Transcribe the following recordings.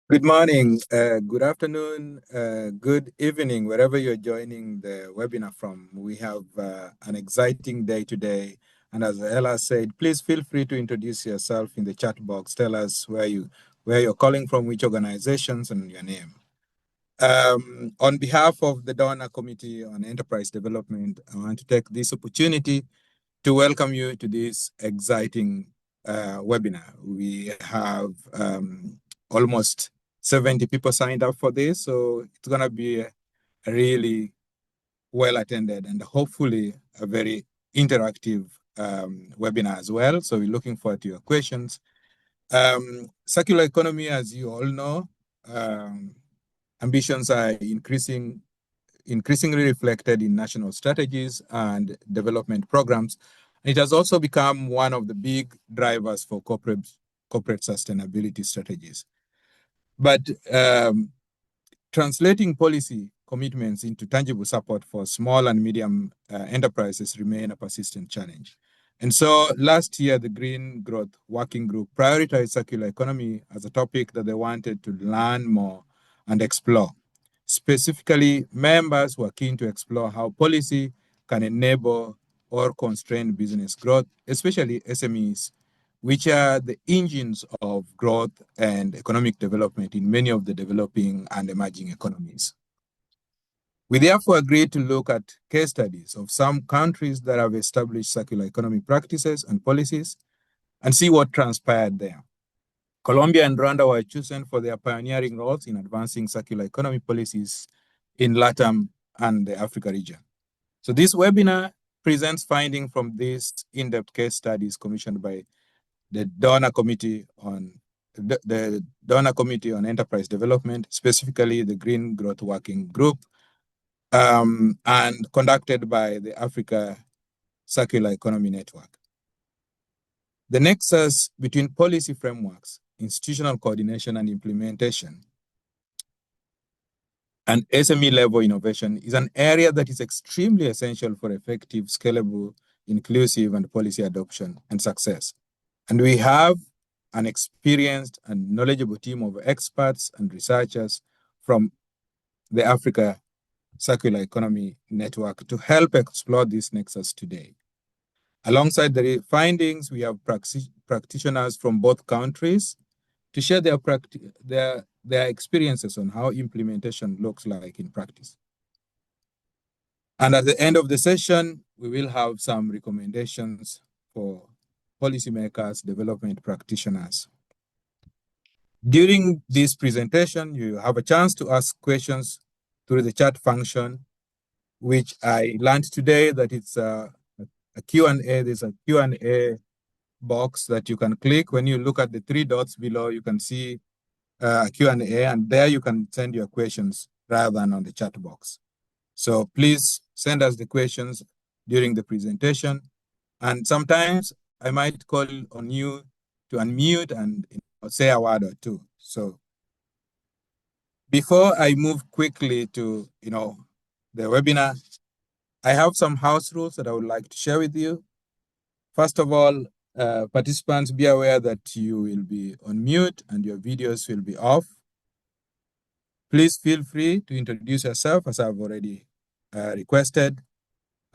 Good morning, good afternoon, good evening, wherever you're joining the webinar from. We have an exciting day today. And as Ella said, please feel free to introduce yourself in the chat box. Tell us where you're calling from, which organizations, and your name. On behalf of the Donor Committee on Enterprise Development, I want to take this opportunity to welcome you to this exciting webinar. We have almost 70 people signed up for this, so it's going to be a really well attended and hopefully a very interactive webinar as well. So we're looking forward to your questions. Circular economy, as you all know, ambitions are increasingly reflected in national strategies and development programs. It has also become one of the big drivers for corporate sustainability strategies. But translating policy commitments into tangible support for small and medium enterprises remain a persistent challenge. And so last year, the Green Growth Working Group prioritized circular economy as a topic that they wanted to learn more and explore. Specifically, members were keen to explore how policy can enable or constrain business growth, especially SMEs, which are the engines of growth and economic development in many of the developing and emerging economies. We therefore agreed to look at case studies of some countries that have established circular economy practices and policies and see what transpired there. Colombia and Rwanda were chosen for their pioneering roles in advancing circular economy policies in LATAM and the Africa region. So this webinar presents findings from these in-depth case studies commissioned by the Donor Committee on Enterprise Development, specifically the Green Growth Working Group, and conducted by the Africa Circular Economy Network. The nexus between policy frameworks, institutional coordination and implementation, and SME level innovation is an area that is extremely essential for effective, scalable, inclusive, and policy adoption and success. And we have an experienced and knowledgeable team of experts and researchers from the Africa Circular Economy Network to help explore this nexus today. Alongside the findings, we have practitioners from both countries to share their experiences on how implementation looks like in practice. And at the end of the session, we will have some recommendations for policymakers, development practitioners. During this presentation, you have a chance to ask questions through the chat function, which I learned today that it's a Q&A. There's a Q&A box that you can click. When you look at the three dots below, you can see a Q&A, and there you can send your questions rather than on the chat box. So please send us the questions during the presentation. And sometimes I might call on you to unmute and say a word or two. So before I move quickly to the webinar, I have some house rules that I would like to share with you. First of all, participants, be aware that you will be on mute and your videos will be off. Please feel free to introduce yourself as I've already requested.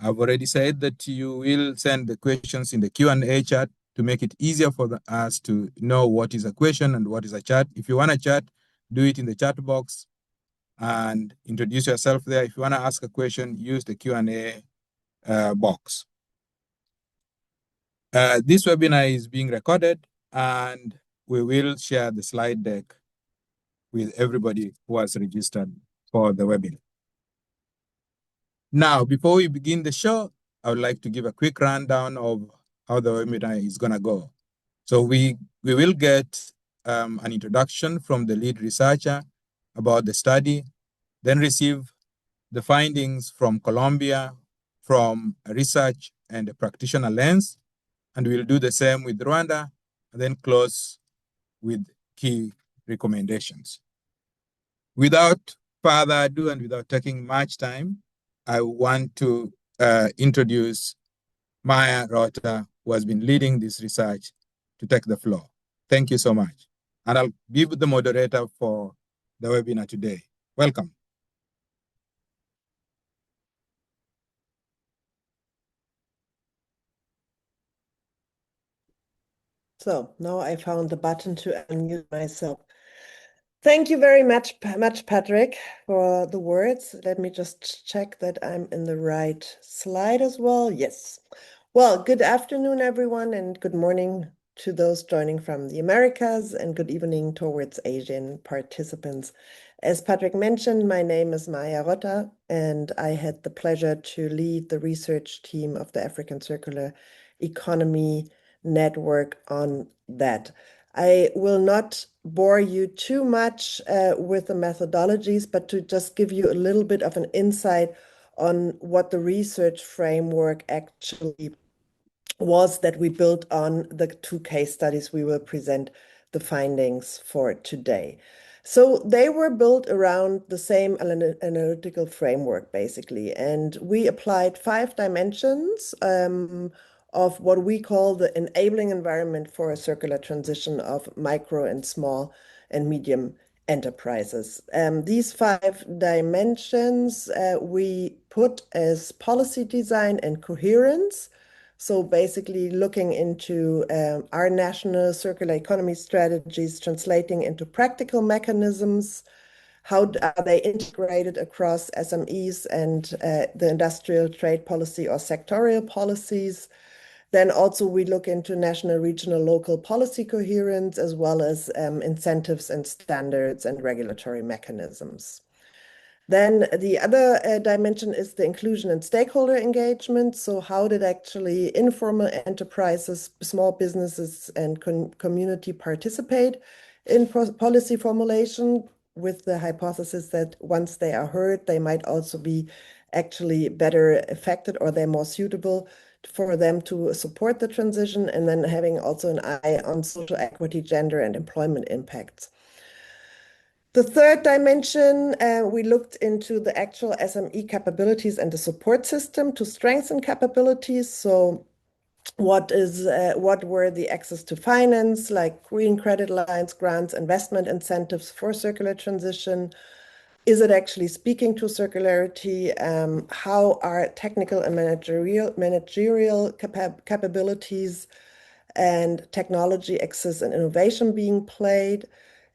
I've already said that you will send the questions in the Q&A chat to make it easier for us to know what is a question and what is a chat. If you want to chat, do it in the chat box and introduce yourself there. If you want to ask a question, use the Q&A box. This webinar is being recorded and we will share the slide deck with everybody who has registered for the webinar. Now, before we begin the show, I would like to give a quick rundown of how the webinar is going to go. So we will get an introduction from the lead researcher about the study, then receive the findings from Colombia, from a research and a practitioner lens, and we'll do the same with Rwanda, and then close with key recommendations. Without further ado and without taking much time, I want to introduce Maya Rota, who has been leading this research, to take the floor. Thank you so much. and I'll be the moderator for the webinar today. Welcome. So now I found the button to unmute myself. Thank you very much, Patrick, for the words. Let me just check that I'm in the right slide as well. Yes. Well, good afternoon, everyone, and good morning to those joining from the Americas, and good evening towards Asian participants. As Patrick mentioned, my name is Maya Rotta, and I had the pleasure to lead the research team of the African Circular Economy Network on that. I will not bore you too much with the methodologies, but to just give you a little bit of an insight on what the research framework actually was that we built on the 2 case studies we will present the findings for today. So they were built around the same analytical framework, basically, and we applied 5 dimensions of what we call the enabling environment for a circular transition of micro and small and medium enterprises. These 5 dimensions we put as policy design and coherence. So basically looking into our national circular economy strategies, translating into practical mechanisms. How are they integrated across SMEs and the industrial trade policy or sectorial policies? Then also we look into national, regional, local policy coherence, as well as incentives and standards and regulatory mechanisms. Then the other dimension is the inclusion and stakeholder engagement. So how did actually informal enterprises, small businesses, and community participate in policy formulation, with the hypothesis that once they are heard, they might also be actually better affected, or they're more suitable for them to support the transition, and then having also an eye on social equity, gender, and employment impacts. The third dimension, we looked into the actual SME capabilities and the support system to strengthen capabilities. So what were the access to finance, like green credit lines, grants, investment incentives for circular transition? Is it actually speaking to circularity? How are technical and managerial capabilities and technology access and innovation being played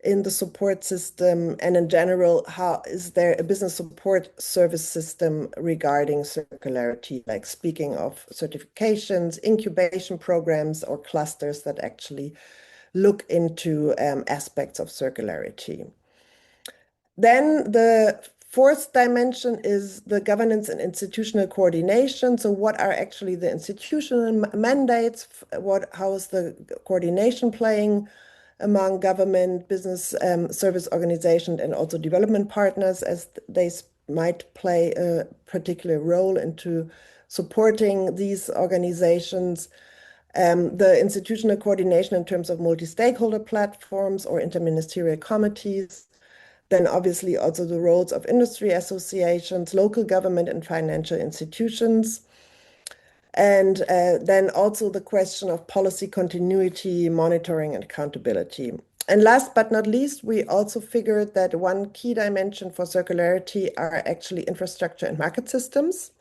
in the support system? And in general, how is there a business support service system regarding circularity, like speaking of certifications, incubation programs, or clusters that actually look into aspects of circularity? Then the fourth dimension is the governance and institutional coordination. So what are actually the institutional mandates? How is the coordination playing among government, business, service organizations, and also development partners, as they might play a particular role into supporting these organizations? The institutional coordination in terms of multi-stakeholder platforms or interministerial committees. Then obviously also the roles of industry associations, local government and financial institutions. And then also the question of policy continuity, monitoring, and accountability. And last but not least, we also figured that one key dimension for circularity are actually infrastructure and market systems.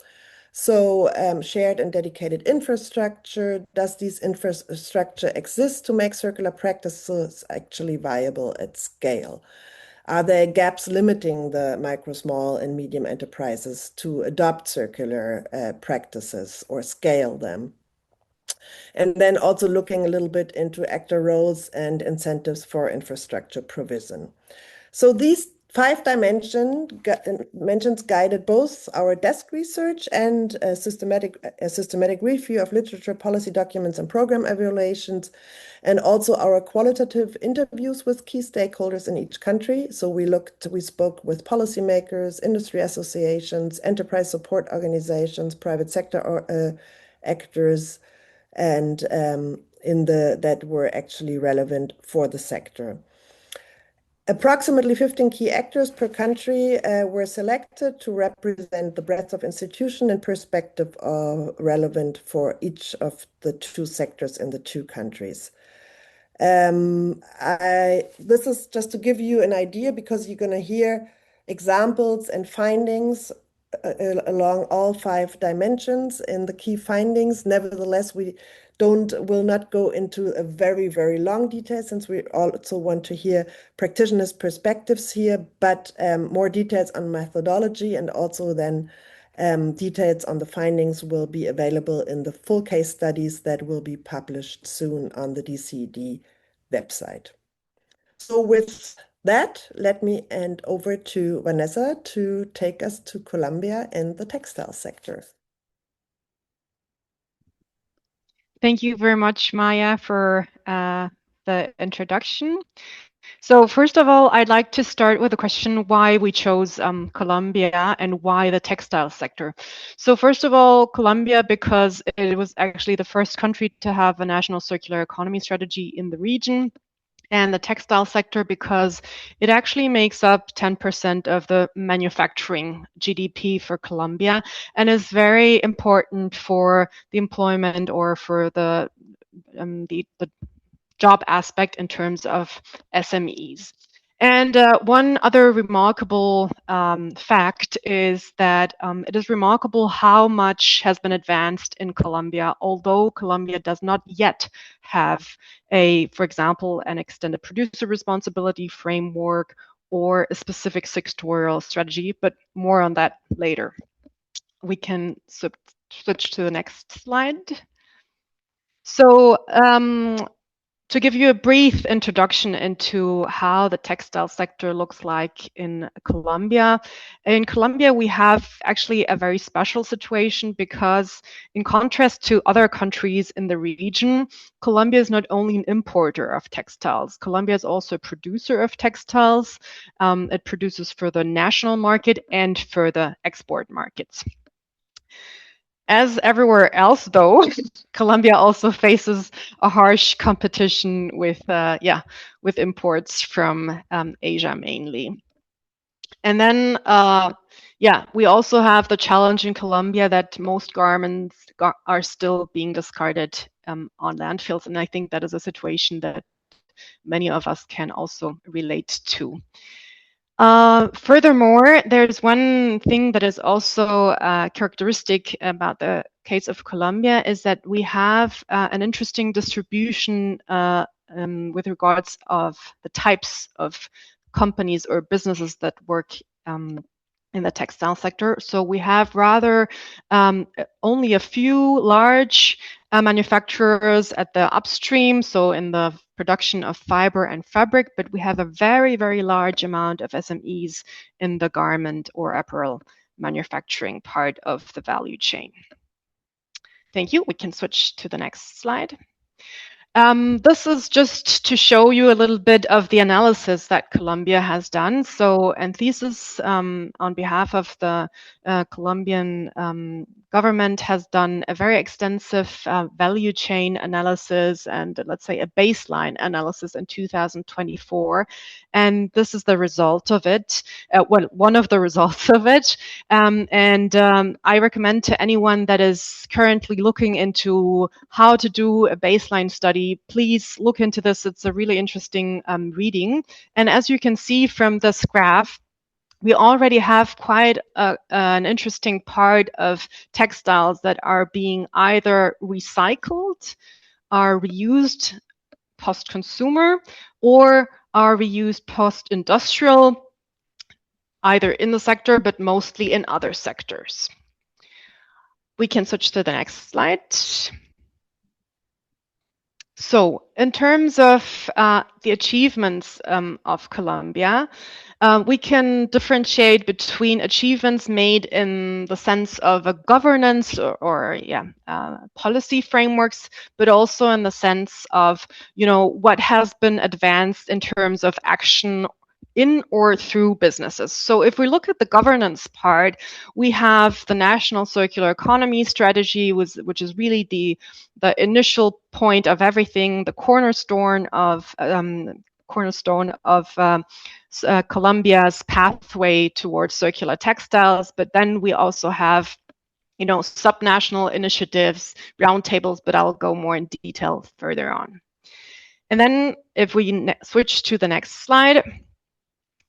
So shared and dedicated infrastructure, does this infrastructure exist to make circular practices actually viable at scale? Are there gaps limiting the micro, small, and medium enterprises to adopt circular practices or scale them? And then also looking a little bit into actor roles and incentives for infrastructure provision. So these 5 dimensions guided both our desk research and a systematic review of literature, policy documents, and program evaluations, and also our qualitative interviews with key stakeholders in each country. So we spoke with policymakers, industry associations, enterprise support organizations, private sector actors, and that were actually relevant for the sector. Approximately 15 key actors per country were selected to represent the breadth of institution and perspective relevant for each of the 2 sectors in the 2 countries. This is just to give you an idea, because you're going to hear examples and findings along all 5 dimensions in the key findings. Nevertheless, we will not go into a very, very long detail, since we also want to hear practitioners' perspectives here, but more details on methodology and also then details on the findings will be available in the full case studies that will be published soon on the DCED website. So with that, let me hand over to Vanessa to take us to Colombia and the textile sector. Thank you very much, Maya, for the introduction. So first of all, I'd like to start with a question why we chose Colombia and why the textile sector. So first of all, Colombia, because it was actually the first country to have a national circular economy strategy in the region. And the textile sector, because it actually makes up 10% of the manufacturing GDP for Colombia and is very important for the employment or for the job aspect in terms of SMEs. And one other remarkable fact is that it is remarkable how much has been advanced in Colombia, although Colombia does not yet have for example, an extended producer responsibility framework or a specific sectorial strategy, but more on that later. We can switch to the next slide. So to give you a brief introduction into how the textile sector looks like in Colombia. In Colombia, we have actually a very special situation because in contrast to other countries in the region, Colombia is not only an importer of textiles. Colombia is also a producer of textiles. It produces for the national market and for the export markets. As everywhere else, though, Colombia also faces a harsh competition with imports from Asia mainly. And then, we also have the challenge in Colombia that most garments are still being discarded on landfills. And I think that is a situation that many of us can also relate to. Furthermore, there's one thing that is also characteristic about the case of Colombia is that we have an interesting distribution with regards of the types of companies or businesses that work in the textile sector. So we have rather only a few large manufacturers at the upstream, so in the production of fiber and fabric, but we have a very, very large amount of SMEs in the garment or apparel manufacturing part of the value chain. Thank you. We can switch to the next slide. This is just to show you a little bit of the analysis that Colombia has done. So, Anthesis, on behalf of the Colombian government, has done a very extensive value chain analysis and, let's say, a baseline analysis in 2024. And this is the result of it, one of the results of it. I recommend to anyone that is currently looking into how to do a baseline study, please look into this. It's a really interesting reading. And as you can see from this graph, we already have quite an interesting part of textiles that are being either recycled, are reused post-consumer, or are reused post-industrial, either in the sector, but mostly in other sectors. We can switch to the next slide. So in terms of the achievements of Colombia, we can differentiate between achievements made in the sense of a governance or policy frameworks, but also in the sense of, what has been advanced in terms of action in or through businesses. So if we look at the governance part, we have the National Circular Economy Strategy, which is really the initial point of everything, the cornerstone of Colombia's pathway towards circular textiles. But then we also have, subnational initiatives, roundtables, but I'll go more in detail further on. And then if we switch to the next slide,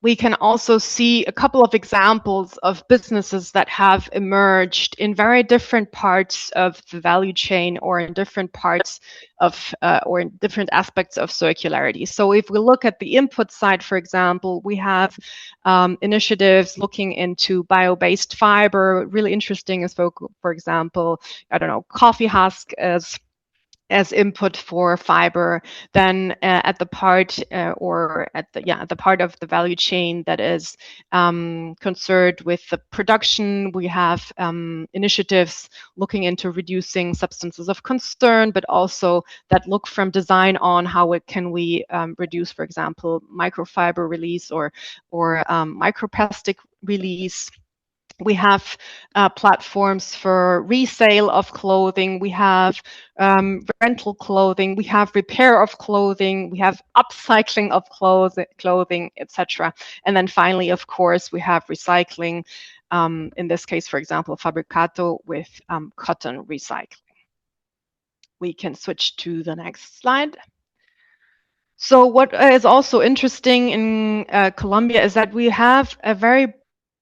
we can also see a couple of examples of businesses that have emerged in very different parts of the value chain, or in different parts of, or in different aspects of circularity. So if we look at the input side, for example, we have initiatives looking into bio-based fiber. Really interesting is, for example, I don't know, coffee husk as input for fiber. Then at the part at the part of the value chain that is concerned with the production, we have initiatives looking into reducing substances of concern, but also that look from design on how can we reduce, for example, microfiber release or microplastic release. We have platforms for resale of clothing. We have rental clothing. We have repair of clothing. We have upcycling of clothing, etc. And then finally, of course, we have recycling. In this case, for example, Fabricato with cotton recycling. We can switch to the next slide. So what is also interesting in Colombia is that we have a very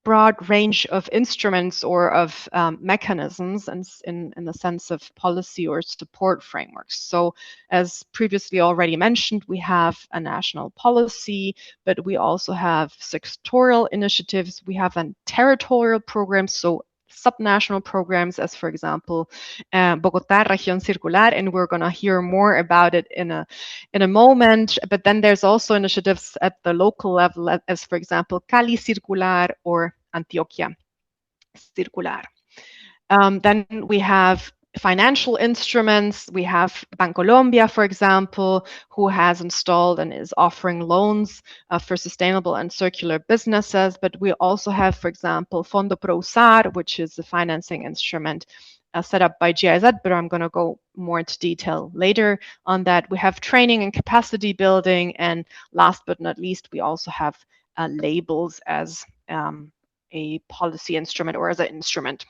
broad range of instruments or of mechanisms in the sense of policy or support frameworks. So as previously already mentioned, we have a national policy, but we also have sectorial initiatives. We have a territorial program, so subnational programs, as for example, Bogotá Región Circular, and we're going to hear more about it in a moment. But then there's also initiatives at the local level, as for example, Cali Circular or Antioquia Circular. Then we have financial instruments. We have Bancolombia, for example, who has installed and is offering loans for sustainable and circular businesses. But we also have, for example, Fondo Pro Usar, which is a financing instrument set up by GIZ, but I'm going to go more into detail later on that. We have training and capacity building. And last but not least, we also have labels as a policy instrument or as an instrument.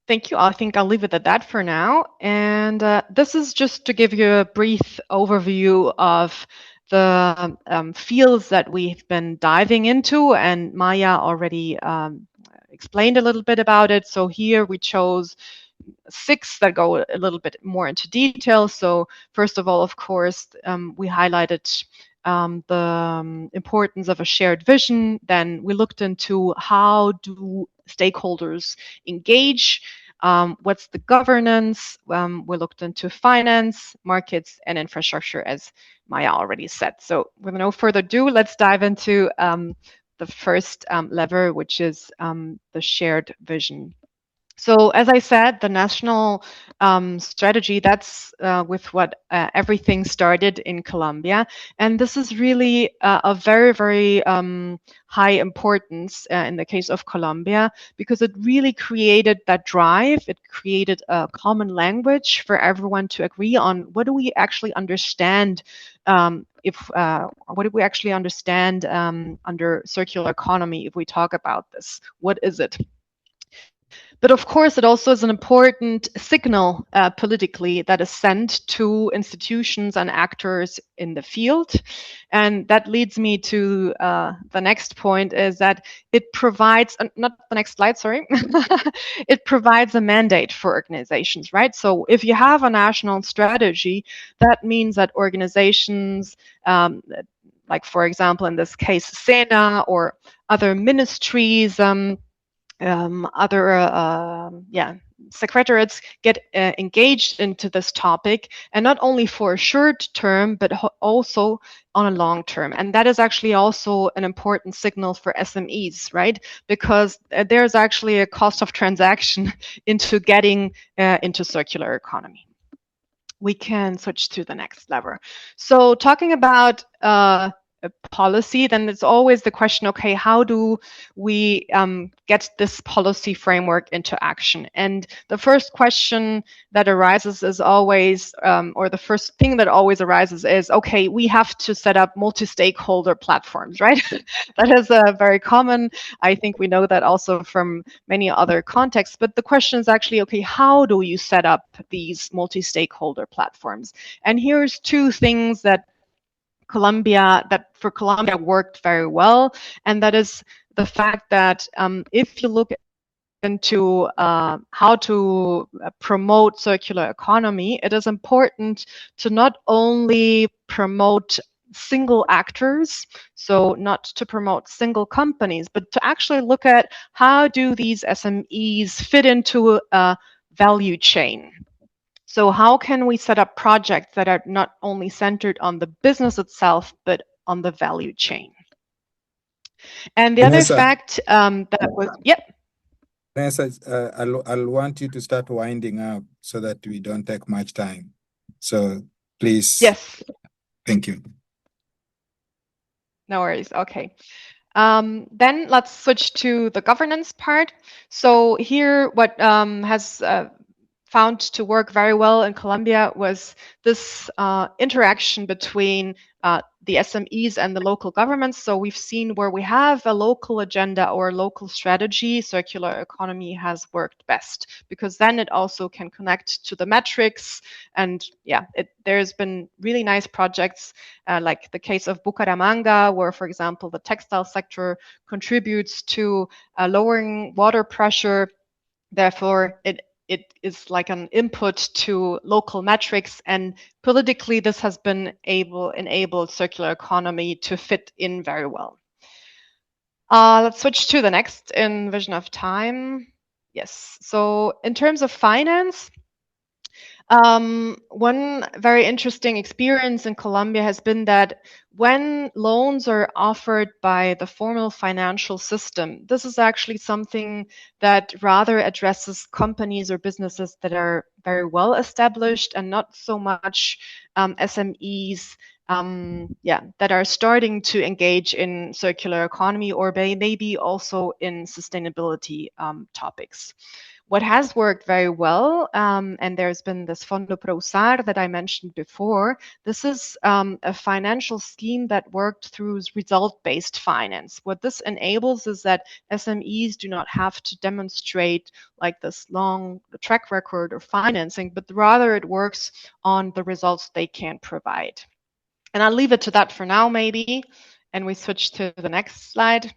Thank you. I think I'll leave it at that for now. And this is just to give you a brief overview of the fields that we've been diving into, and Maya already explained a little bit about it. So here we chose 6 that go a little bit more into detail. So first of all, of course, we highlighted the importance of a shared vision. Then we looked into how do stakeholders engage, what's the governance. We looked into finance, markets, and infrastructure, as Maya already said. So with no further ado, let's dive into the first lever, which is the shared vision. So as I said, the national strategy, that's with what everything started in Colombia. And this is really a very, very high importance in the case of Colombia, because it really created that drive. It created a common language for everyone to agree on what do we actually understand what do we actually understand under circular economy if we talk about this? What is it? But of course, it also is an important signal politically that is sent to institutions and actors in the field. And that leads me to the next point, is that it provides, not the next slide, sorry, it provides a mandate for organizations, right? So if you have a national strategy, that means that organizations, like for example, in this case, SENA or other ministries, secretariats get engaged into this topic, and not only for a short term, but also on a long term. And that is actually also an important signal for SMEs, right? Because there's actually a cost of transaction into getting into circular economy. We can switch to the next lever. So talking about policy, then it's always the question, okay, how do we get this policy framework into action? And the first question that arises is always, or the first thing that always arises is, okay, we have to set up multi-stakeholder platforms, right? That is very common. I think we know that also from many other contexts, but the question is actually, okay, how do you set up these multi-stakeholder platforms? And here's two things that for Colombia worked very well, and that is the fact that if you look into how to promote circular economy, it is important to not only promote single actors, so not to promote single companies, but to actually look at how do these SMEs fit into a value chain. So how can we set up projects that are not only centered on the business itself, but on the value chain? And the Vanessa, other fact that was, yep. Vanessa, I'll want you to start winding up so that we don't take much time. So please. Yes. Thank you. No worries. Okay. Then let's switch to the governance part. So here, what has found to work very well in Colombia was this interaction between the SMEs and the local governments. So we've seen where we have a local agenda or a local strategy, circular economy has worked best, because then it also can connect to the metrics. And yeah, there's been really nice projects like the case of Bucaramanga, where, for example, the textile sector contributes to lowering water pressure. Therefore, it is like an input to local metrics, and politically this has been enabled circular economy to fit in very well. Let's switch to the next in vision of time. Yes, so in terms of finance, one very interesting experience in Colombia has been that when loans are offered by the formal financial system, this is actually something that rather addresses companies or businesses that are very well established and not so much SMEs that are starting to engage in circular economy or maybe also in sustainability topics. What has worked very well, and there's been this Fondo Pro Usar that I mentioned before. This is a financial scheme that worked through result-based finance. What this enables is that SMEs do not have to demonstrate like this long track record or financing, but rather it works on the results they can provide. And I'll leave it to that for now, maybe, and we switch to the next slide.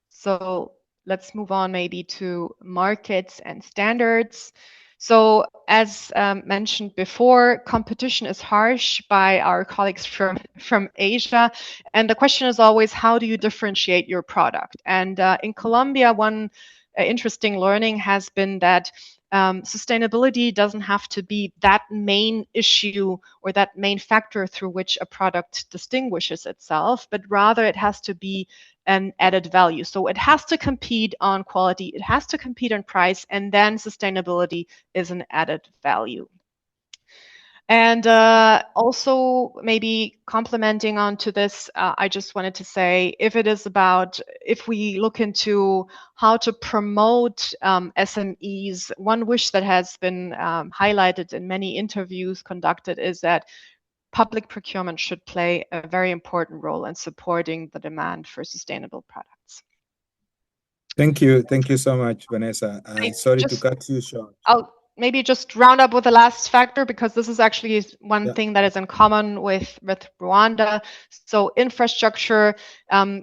So let's move on maybe to markets and standards. So as mentioned before, competition is harsh by our colleagues from Asia. And the question is always, how do you differentiate your product? And in Colombia, one interesting learning has been that sustainability doesn't have to be that main issue or that main factor through which a product distinguishes itself, but rather it has to be an added value. So it has to compete on quality, it has to compete on price, and then sustainability is an added value. And also maybe complementing onto this, I just wanted to say, if we look into how to promote SMEs, one wish that has been highlighted in many interviews conducted is that public procurement should play a very important role in supporting the demand for sustainable products. Thank you. Thank you so much, Vanessa. Sorry to cut you short. I'll maybe just round up with the last factor, because this is actually one thing that is in common with Rwanda. So infrastructure,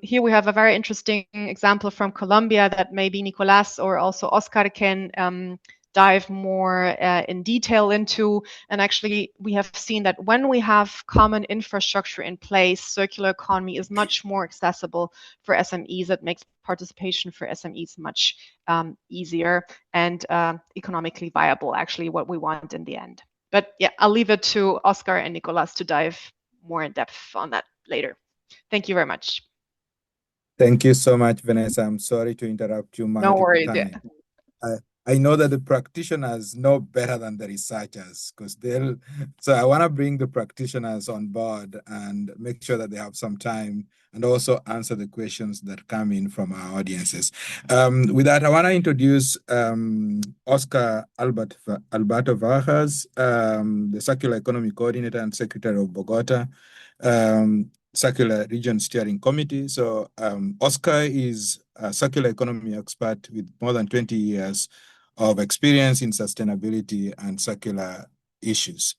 here we have a very interesting example from Colombia that maybe Nicolas or also Oscar can dive more in detail into. And actually, we have seen that when we have common infrastructure in place, circular economy is much more accessible for SMEs. It makes participation for SMEs much easier and economically viable, actually what we want in the end. But yeah, I'll leave it to Oscar and Nicolas to dive more in depth on that later. Thank you very much. Thank you so much, Vanessa. I'm sorry to interrupt you multiple times. I know that the practitioners know better than the researchers because so I want to bring the practitioners on board and make sure that they have some time and also answer the questions that come in from our audiences. With that, I want to introduce Oscar Alberto Vargas, the Circular Economy Coordinator and Secretary of Bogota Circular Region Steering Committee. So Oscar is a circular economy expert with more than 20 years of experience in sustainability and circular issues.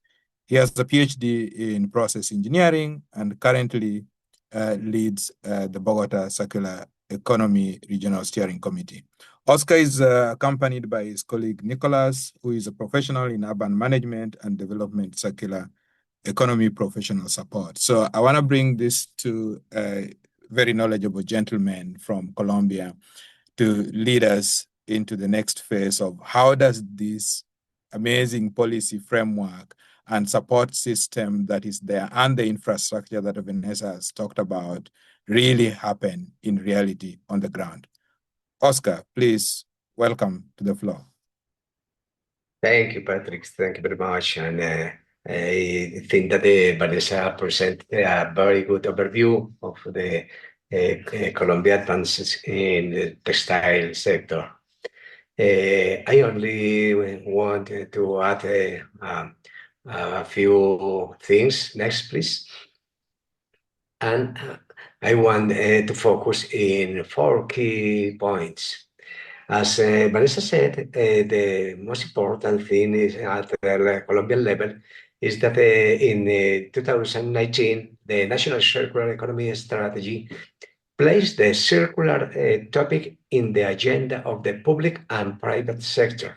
He has a PhD in process engineering and currently leads the Bogota Circular Economy Regional Steering Committee. Oscar is accompanied by his colleague Nicholas, who is a professional in urban management and development circular economy professional support. So I want to bring this to a very knowledgeable gentleman from Colombia to lead us into the next phase of how does this amazing policy framework and support system that is there and the infrastructure that Vanessa has talked about really happen in reality on the ground. Oscar, please welcome to the floor. Thank you, Patrick. Thank you very much. And I think that Vanessa presented a very good overview of the Colombia advances in the textile sector. I only want to add a few things. Next, please. And I want to focus in 4 key points. As Vanessa said, the most important thing is at the Colombian level is that in 2019, the National Circular Economy Strategy placed the circular topic in the agenda of the public and private sector.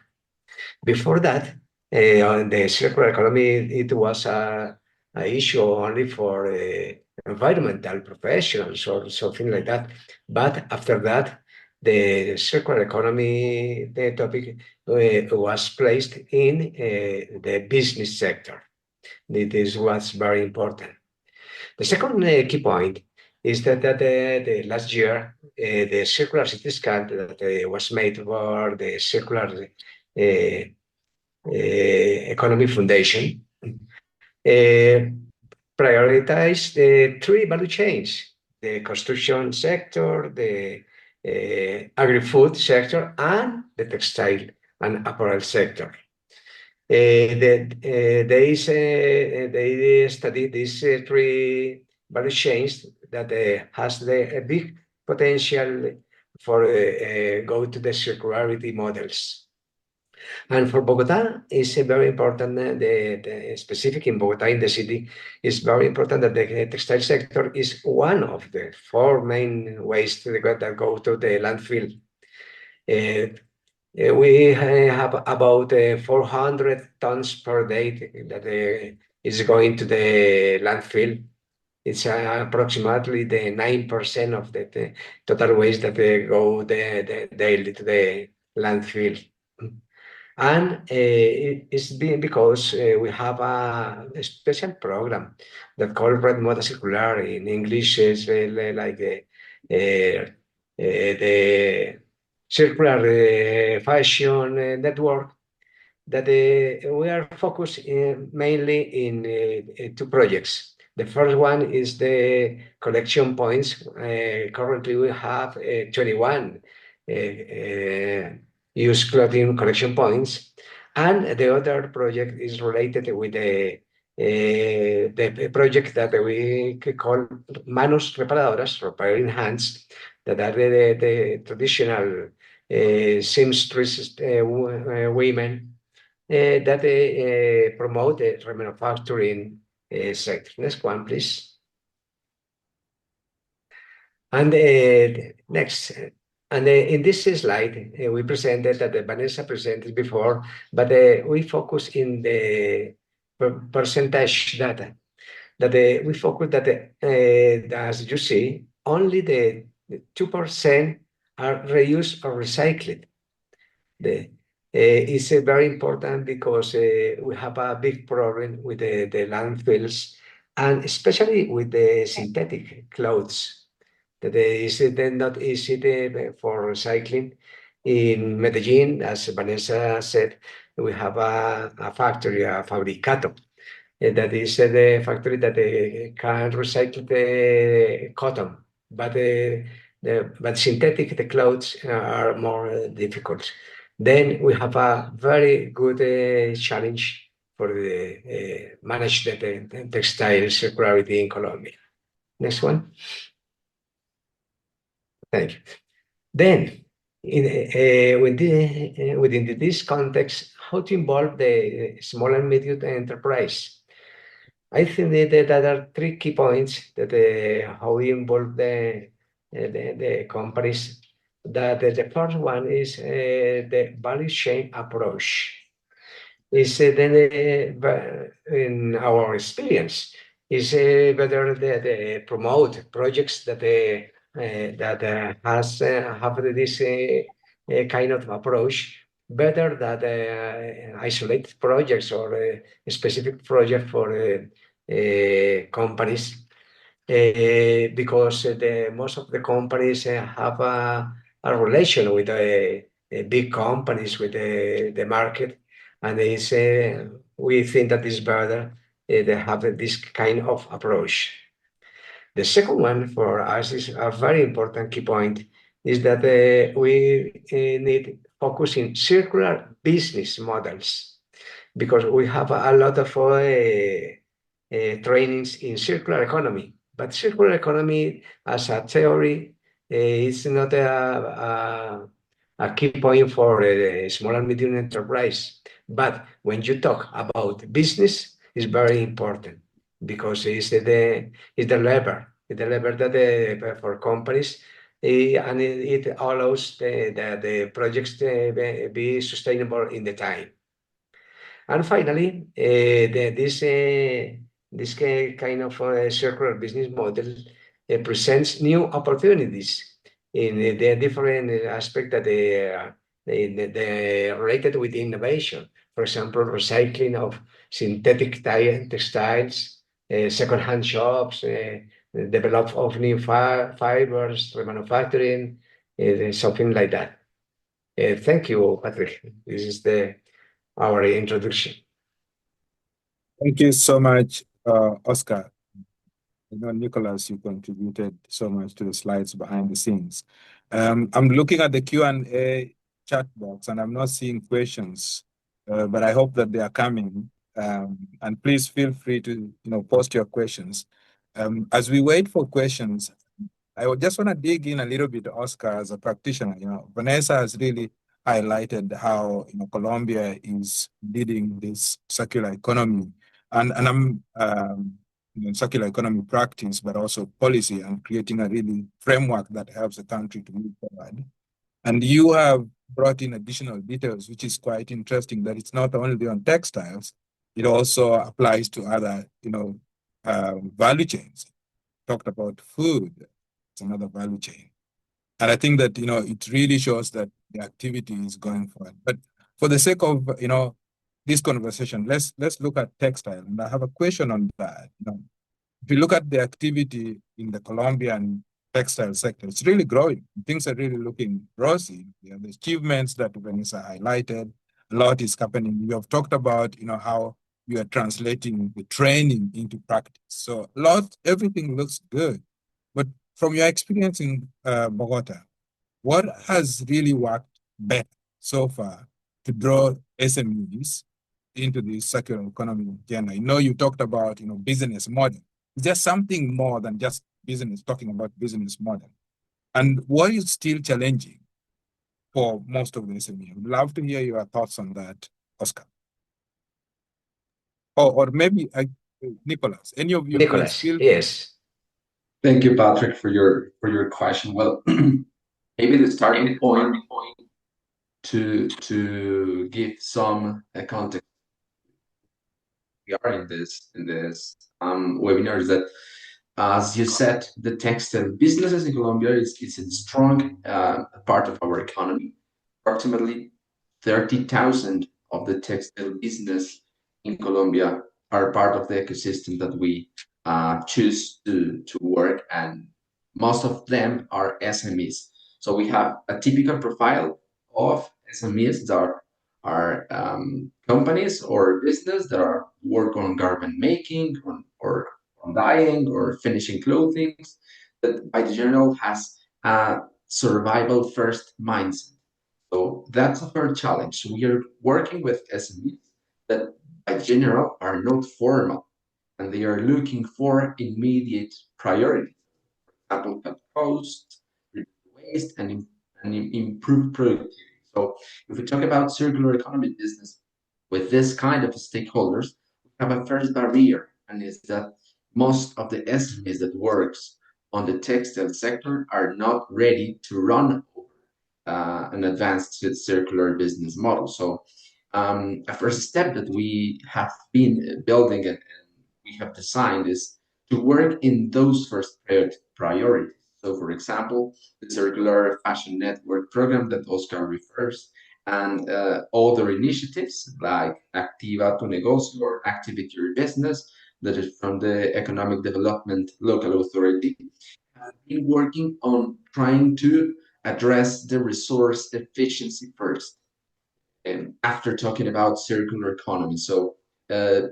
Before that, on the circular economy, it was an issue only for environmental professionals or something like that. But after that, the circular economy topic was placed in the business sector. This was very important. The second key point is that the last year, the circular city scan that was made for the circular economy foundation prioritized the 3 value chains: the construction sector, the agri-food sector, and the textile and apparel sector. They studied these 3 value chains that has a big potential for go to the circularity models. And for Bogota, it's very important, the specific in Bogota, in the city, is very important that the textile sector is one of the 4 main waste that go to the landfill. We have about 400 tons per day that is going to the landfill. It's approximately the 9% of the total waste that go daily to the landfill. And it's been because we have a special program that called Red Moda Circular. In English is like the circular fashion network, that we are focused mainly in 2 projects. The first one is the collection points. Currently, we have 21 used clothing collection points, and the other project is related with the project that we call Manos Reparadoras, repairing hands, that are the traditional seamstress women that promote the remanufacturing sector. Next one, please. And next. And in this slide, we presented that Vanessa presented before, but we focus in the percentage data. That we focus that, as you see, only the 2% are reused or recycled. It's very important because we have a big problem with the landfills, and especially with the synthetic clothes. That is not easy for recycling. In Medellin, as Vanessa said, we have a factory, a fabricato, that is the factory that can recycle the cotton, but but synthetic the clothes are more difficult. Then we have a very good challenge for the manage the textile circularity in Colombia. Next one. Thank you. Then, within this context, how to involve the small and medium enterprise? I think that there are three key points that how we involve the companies. That the first one is the value chain approach. Is then in our experience is better the promote projects that has have this kind of approach better than isolated projects or a specific project for companies because most of the companies have a relation with big companies with the market, and we think that it's better they have this kind of approach. The second one for us is a very important key point is that we need focus in circular business models because we have a lot of trainings in circular economy. But circular economy as a theory is not a key point for a small and medium enterprise. But when you talk about business, it's very important because it's the lever. It's the lever that for companies and it allows the projects to be sustainable in the time. And finally, this kind of circular business model presents new opportunities in the different aspects that they related with innovation. For example, recycling of synthetic textiles, second-hand shops, develop of new fibers, remanufacturing, something like that. Thank you, Patrick. This is our introduction. Thank you so much, Oscar. Nicholas, you contributed so much to the slides behind the scenes. I'm looking at the Q&A chat box and I'm not seeing questions, but I hope that they are coming. And please feel free to post your questions. As we wait for questions, I just want to dig in a little bit, Oscar, as a practitioner. Vanessa has really highlighted how Colombia is leading this circular economy, and I'm circular economy practice, but also policy and creating a really framework that helps the country to move forward. And you have brought in additional details, which is quite interesting, that it's not only on textiles, it also applies to other, value chains. Talked about food, it's another value chain. And I think that, it really shows that the activity is going forward. But for the sake of, this conversation, let's look at textile. And I have a question on that. If you look at the activity in the Colombian textile sector, it's really growing. Things are really looking rosy. The achievements that Vanessa highlighted, a lot is happening. We have talked about, how you are translating the training into practice. So everything looks good. But from your experience in Bogota, what has really worked better so far to draw SMEs into the circular economy agenda? I know you talked about, business model. Is there something more than just business, talking about business model? And what is still challenging for most of the SME? I would love to hear your thoughts on that, Oscar. Or maybe Nicholas, any of you? Nicholas, yes. Thank you, Patrick, for your question. Well, maybe the starting point to give some context. We are in this webinar is that, as you said, the textile businesses in Colombia is a strong part of our economy. Approximately 30,000 of the textile business in Colombia are part of the ecosystem that we choose to work, and most of them are SMEs. So we have a typical profile of SMEs that are companies or business that are work on garment making or on dyeing or finishing clothing that by the general has a survival first mindset. So that's a fair challenge. We are working with SMEs that by general are not formal and they are looking for immediate priority. For example, cut costs, reduce waste, and improve productivity. So if we talk about circular economy business with this kind of stakeholders, we have a first barrier, and is that most of the SMEs that works on the textile sector are not ready to run an advanced circular business model. So a first step that we have been building and we have designed is to work in those first priorities. So, for example, the Circular Fashion Network program that Oscar refers, and other initiatives like Activa tu Negocio or Activate Your Business, that is from the Economic Development Local Authority, have been working on trying to address the resource efficiency first after talking about circular economy. So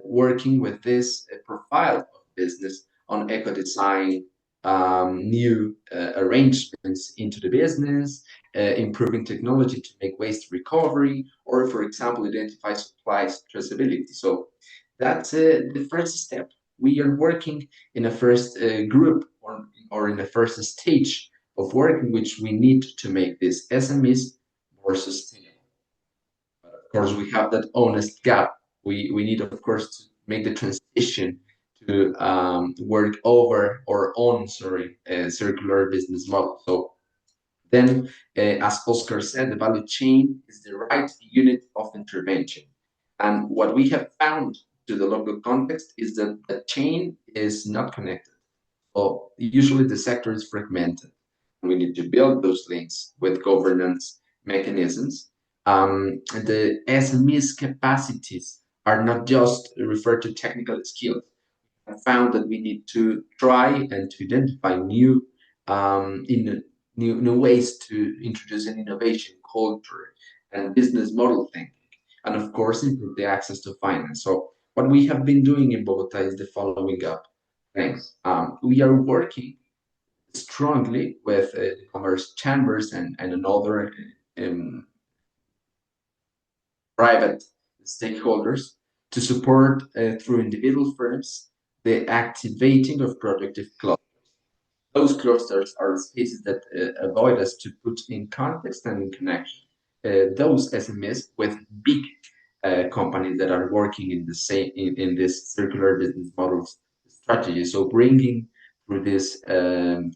working with this profile of business on eco design, new arrangements into the business, improving technology to make waste recovery, or for example, identify supplies traceability. So that's the first step. We are working in a first group or in the first stage of work in which we need to make these SMEs more sustainable. Of course, we have that honest gap. We need, of course, to make the transition to work over or on, sorry, a circular business model. So then, as Oscar said, the value chain is the right unit of intervention. And what we have found to the local context is that the chain is not connected. So usually the sector is fragmented. We need to build those links with governance mechanisms. The SMEs capacities are not just referred to technical skills. I found that we need to try and to identify new new ways to introduce an innovation culture and business model thinking, and of course improve the access to finance. So what we have been doing in Bogota is the following up. Thanks. We are working strongly with the commerce chambers and another private stakeholders to support through individual firms the activating of productive clusters. Those clusters are spaces that avoid us to put in context and in connection those SMEs with big companies that are working in the same in this circular business models strategy. So bringing through these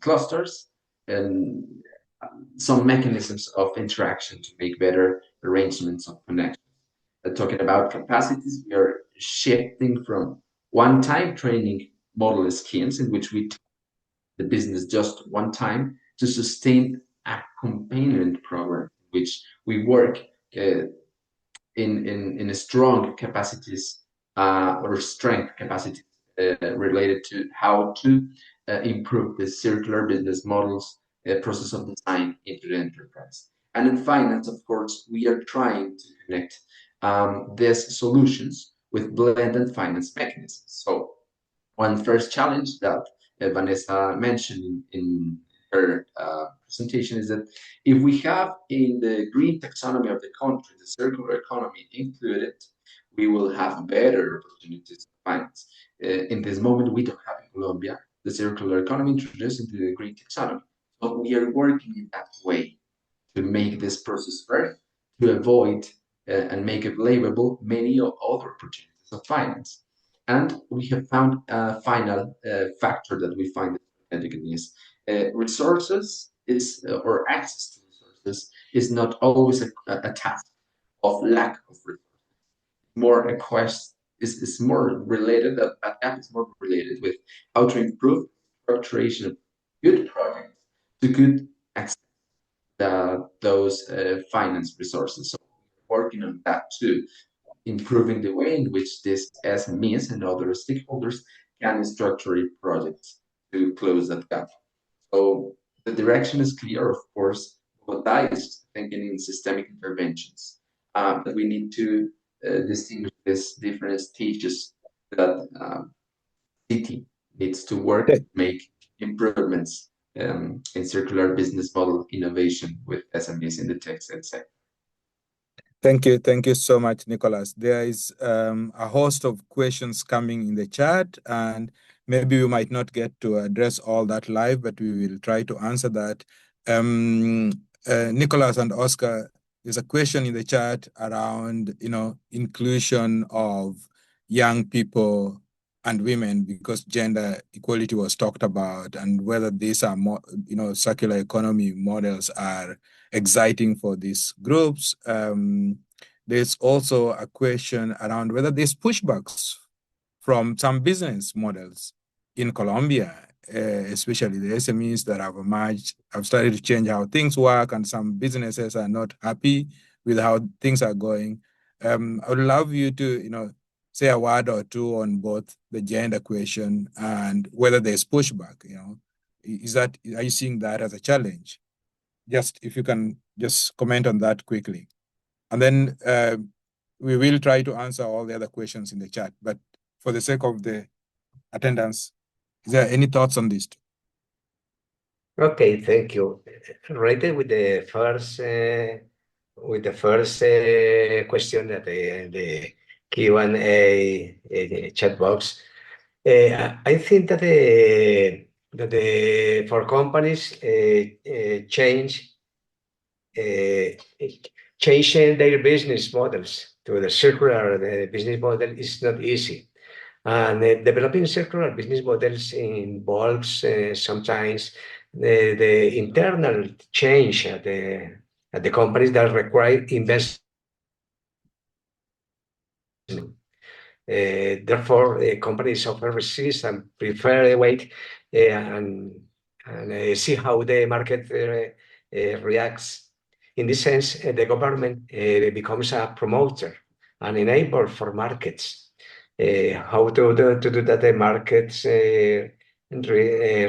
clusters and some mechanisms of interaction to make better arrangements of connection. Talking about capacities, we are shifting from one-time training model schemes in which we the business just one time to sustain a companion program, which we work in a strong capacities or strength capacities related to how to improve the circular business models process of design into the enterprise. And in finance, of course, we are trying to connect these solutions with blended finance mechanisms. So one first challenge that Vanessa mentioned in her presentation is that if we have in the green taxonomy of the country the circular economy included, we will have better opportunities to finance. In this moment, we don't have in Colombia the circular economy introduced into the green taxonomy, but we are working in that way to make this process first, to avoid and make available many other opportunities of finance. And we have found a final factor that we find significant is resources is or access to resources is not always a task of lack of resources. More a quest is more related, that gap is more related with how to improve structuration of good projects to good access those finance resources. So we're working on that too, improving the way in which this SMEs and other stakeholders can structure projects to close that gap. So the direction is clear, of course. commoditized thinking in systemic interventions. But we need to distinguish these different stages that city needs to work to make improvements in circular business model innovation with SMEs in the textile sector. Thank you so much, Nicholas. There is a host of questions coming in the chat, and maybe we might not get to address all that live, but we will try to answer that. Nicholas and Oscar, there's a question in the chat around, inclusion of young people and women, because gender equality was talked about, and whether these are more, circular economy models are exciting for these groups. There's also a question around whether there's pushbacks from some business models in Colombia, especially the SMEs that have emerged, have started to change how things work, and some businesses are not happy with how things are going. I would love you to, say a word or two on both the gender question and whether there's pushback. Are you seeing that as a challenge? Just if you can just comment on that quickly. And then we will try to answer all the other questions in the chat. But for the sake of the attendance, is there any thoughts on this? Okay, thank you. Related with the first question that the Q&A chat box, I think that for companies changing their business models to the circular business model is not easy. And developing circular business models involves sometimes the internal change at the companies that require investment. Therefore, companies often resist and prefer wait and see how the market reacts. In this sense, the government becomes a promoter, an enabler for markets. How to do that the markets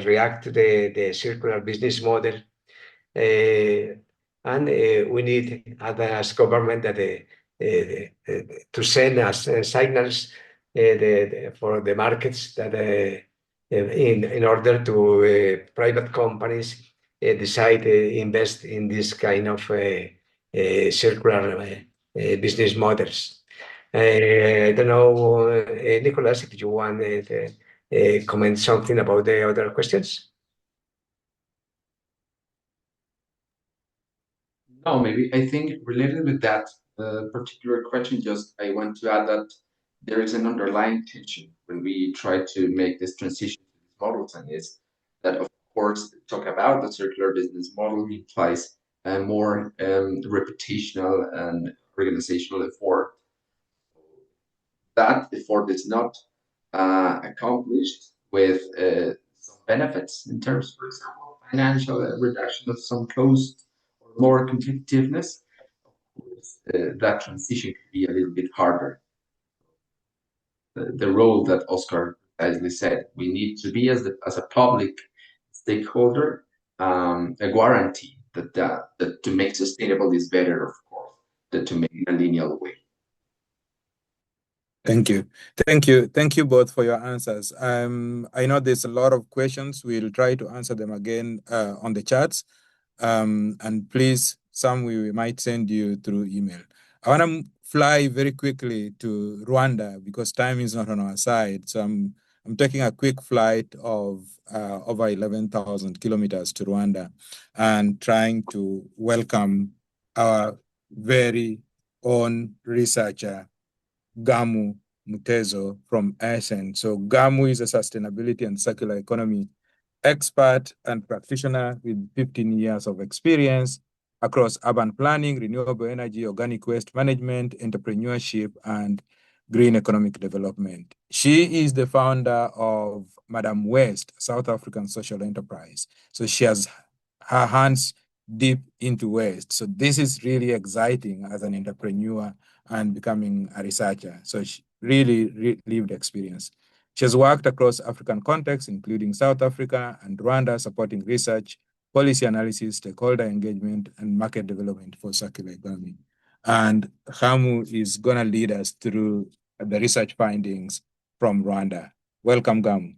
react to the circular business model. And we need as government that to send us signals for the markets that in order to private companies decide to invest in this kind of circular business models. I don't know, Nicholas, if you want to comment something about the other questions. No, maybe I think related with that particular question, just I want to add that there is an underlying tension when we try to make this transition to these models, and is that, of course, talk about the circular business model implies a more reputational and organizational effort. That effort is not accomplished with some benefits in terms, for example, financial reduction of some costs or more competitiveness. That transition could be a little bit harder. The role that Oscar precisely said, we need to be as a public stakeholder, a guarantee that to make sustainable is better, of course, than to make in a linear way. Thank you. Thank you both for your answers. I know there's a lot of questions. We'll try to answer them again on the chats. And please, some we might send you through email. I want to fly very quickly to Rwanda because time is not on our side. So I'm taking a quick flight of over 11,000 kilometers to Rwanda and trying to welcome our very own researcher, Gamu Mutezo from ACEN. So Gamu is a sustainability and circular economy expert and practitioner with 15 years of experience across urban planning, renewable energy, organic waste management, entrepreneurship, and green economic development. She is the founder of Madam West, South African social enterprise. So she has her hands deep into waste. So this is really exciting as an entrepreneur and becoming a researcher. So she really lived experience. She has worked across African contexts, including South Africa and Rwanda, supporting research policy analysis, stakeholder engagement, and market development for circular economy. And Hamu is going to lead us through the research findings from Rwanda. Welcome, Gamu.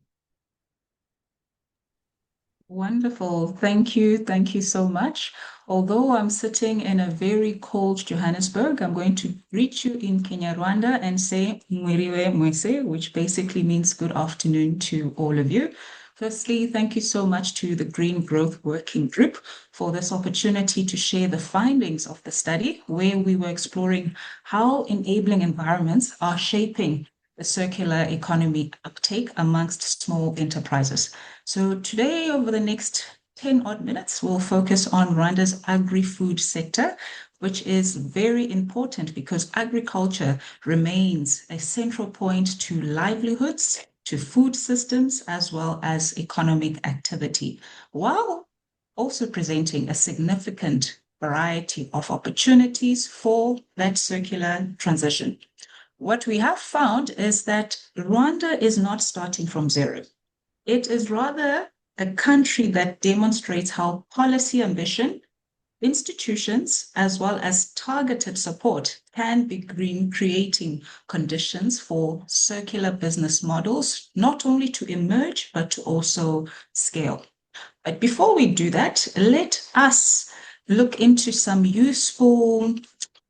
Wonderful. Thank you. Thank you so much. Although I'm sitting in a very cold Johannesburg, I'm going to greet you in Kenya-Rwanda and say Mwiriwe Mwese, which basically means good afternoon to all of you. Firstly, thank you so much to the Green Growth Working Group for this opportunity to share the findings of the study, where we were exploring how enabling environments are shaping the circular economy uptake amongst small enterprises. So today, over the next 10 odd minutes, we'll focus on Rwanda's agri-food sector, which is very important because agriculture remains a central point to livelihoods, to food systems, as well as economic activity, while also presenting a significant variety of opportunities for that circular transition. What we have found is that Rwanda is not starting from zero. It is rather a country that demonstrates how policy ambition, institutions, as well as targeted support can begin creating conditions for circular business models, not only to emerge, but to also scale. But before we do that, let us look into some useful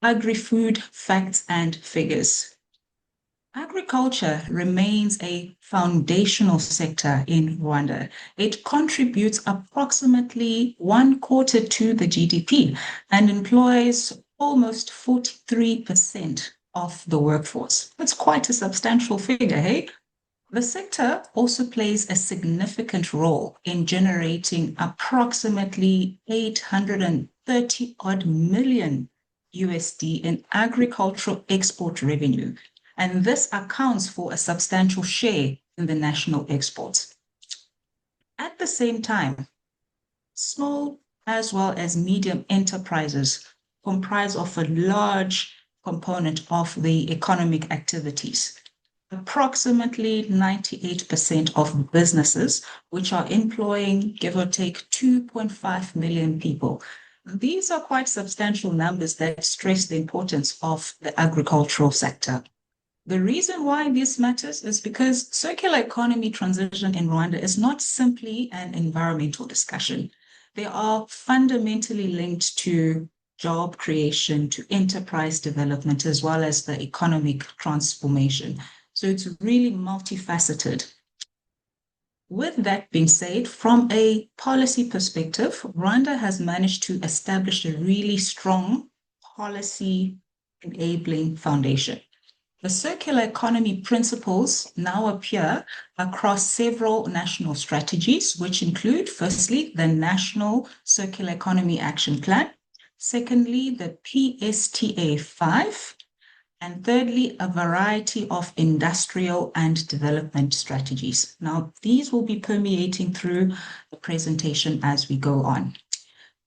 agri-food facts and figures. Agriculture remains a foundational sector in Rwanda. It contributes approximately 1/4 to the GDP and employs almost 43% of the workforce. That's quite a substantial figure, hey? The sector also plays a significant role in generating approximately 830 odd million USD in agricultural export revenue. And this accounts for a substantial share in the national exports. At the same time, small as well as medium enterprises comprise of a large component of the economic activities. Approximately 98% of businesses, which are employing, give or take, 2.5 million people. These are quite substantial numbers that stress the importance of the agricultural sector. The reason why this matters is because circular economy transition in Rwanda is not simply an environmental discussion. They are fundamentally linked to job creation, to enterprise development, as well as the economic transformation. So it's really multifaceted. With that being said, from a policy perspective, Rwanda has managed to establish a really strong policy enabling foundation. The circular economy principles now appear across several national strategies, which include, firstly, the National Circular Economy Action Plan, secondly, the PSTA 5, and thirdly, a variety of industrial and development strategies. Now, these will be permeating through the presentation as we go on.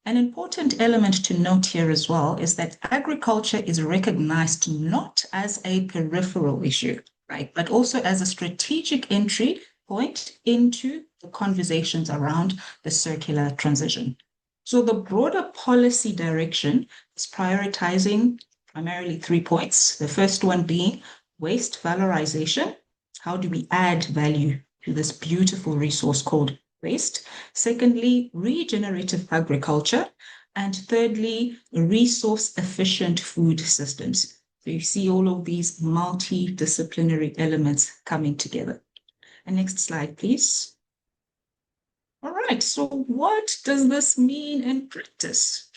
An important element to note here as well is that agriculture is recognized not as a peripheral issue, right, but also as a strategic entry point into the conversations around the circular transition. So the broader policy direction is prioritizing primarily 3 points. The first one being waste valorization. How do we add value to this beautiful resource called waste? Secondly, regenerative agriculture. And thirdly, resource-efficient food systems. So you see all of these multidisciplinary elements coming together. And next slide, please. All right, so what does this mean in practice?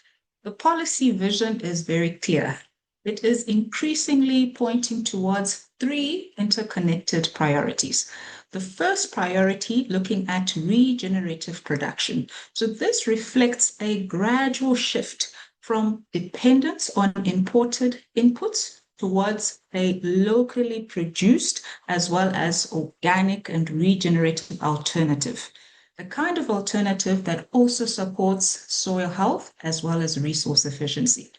The policy vision is very clear. It is increasingly pointing towards 3 interconnected priorities. The first priority, looking at regenerative production. So this reflects a gradual shift from dependence on imported inputs towards a locally produced as well as organic and regenerative alternative. The kind of alternative that also supports soil health as well as resource efficiency.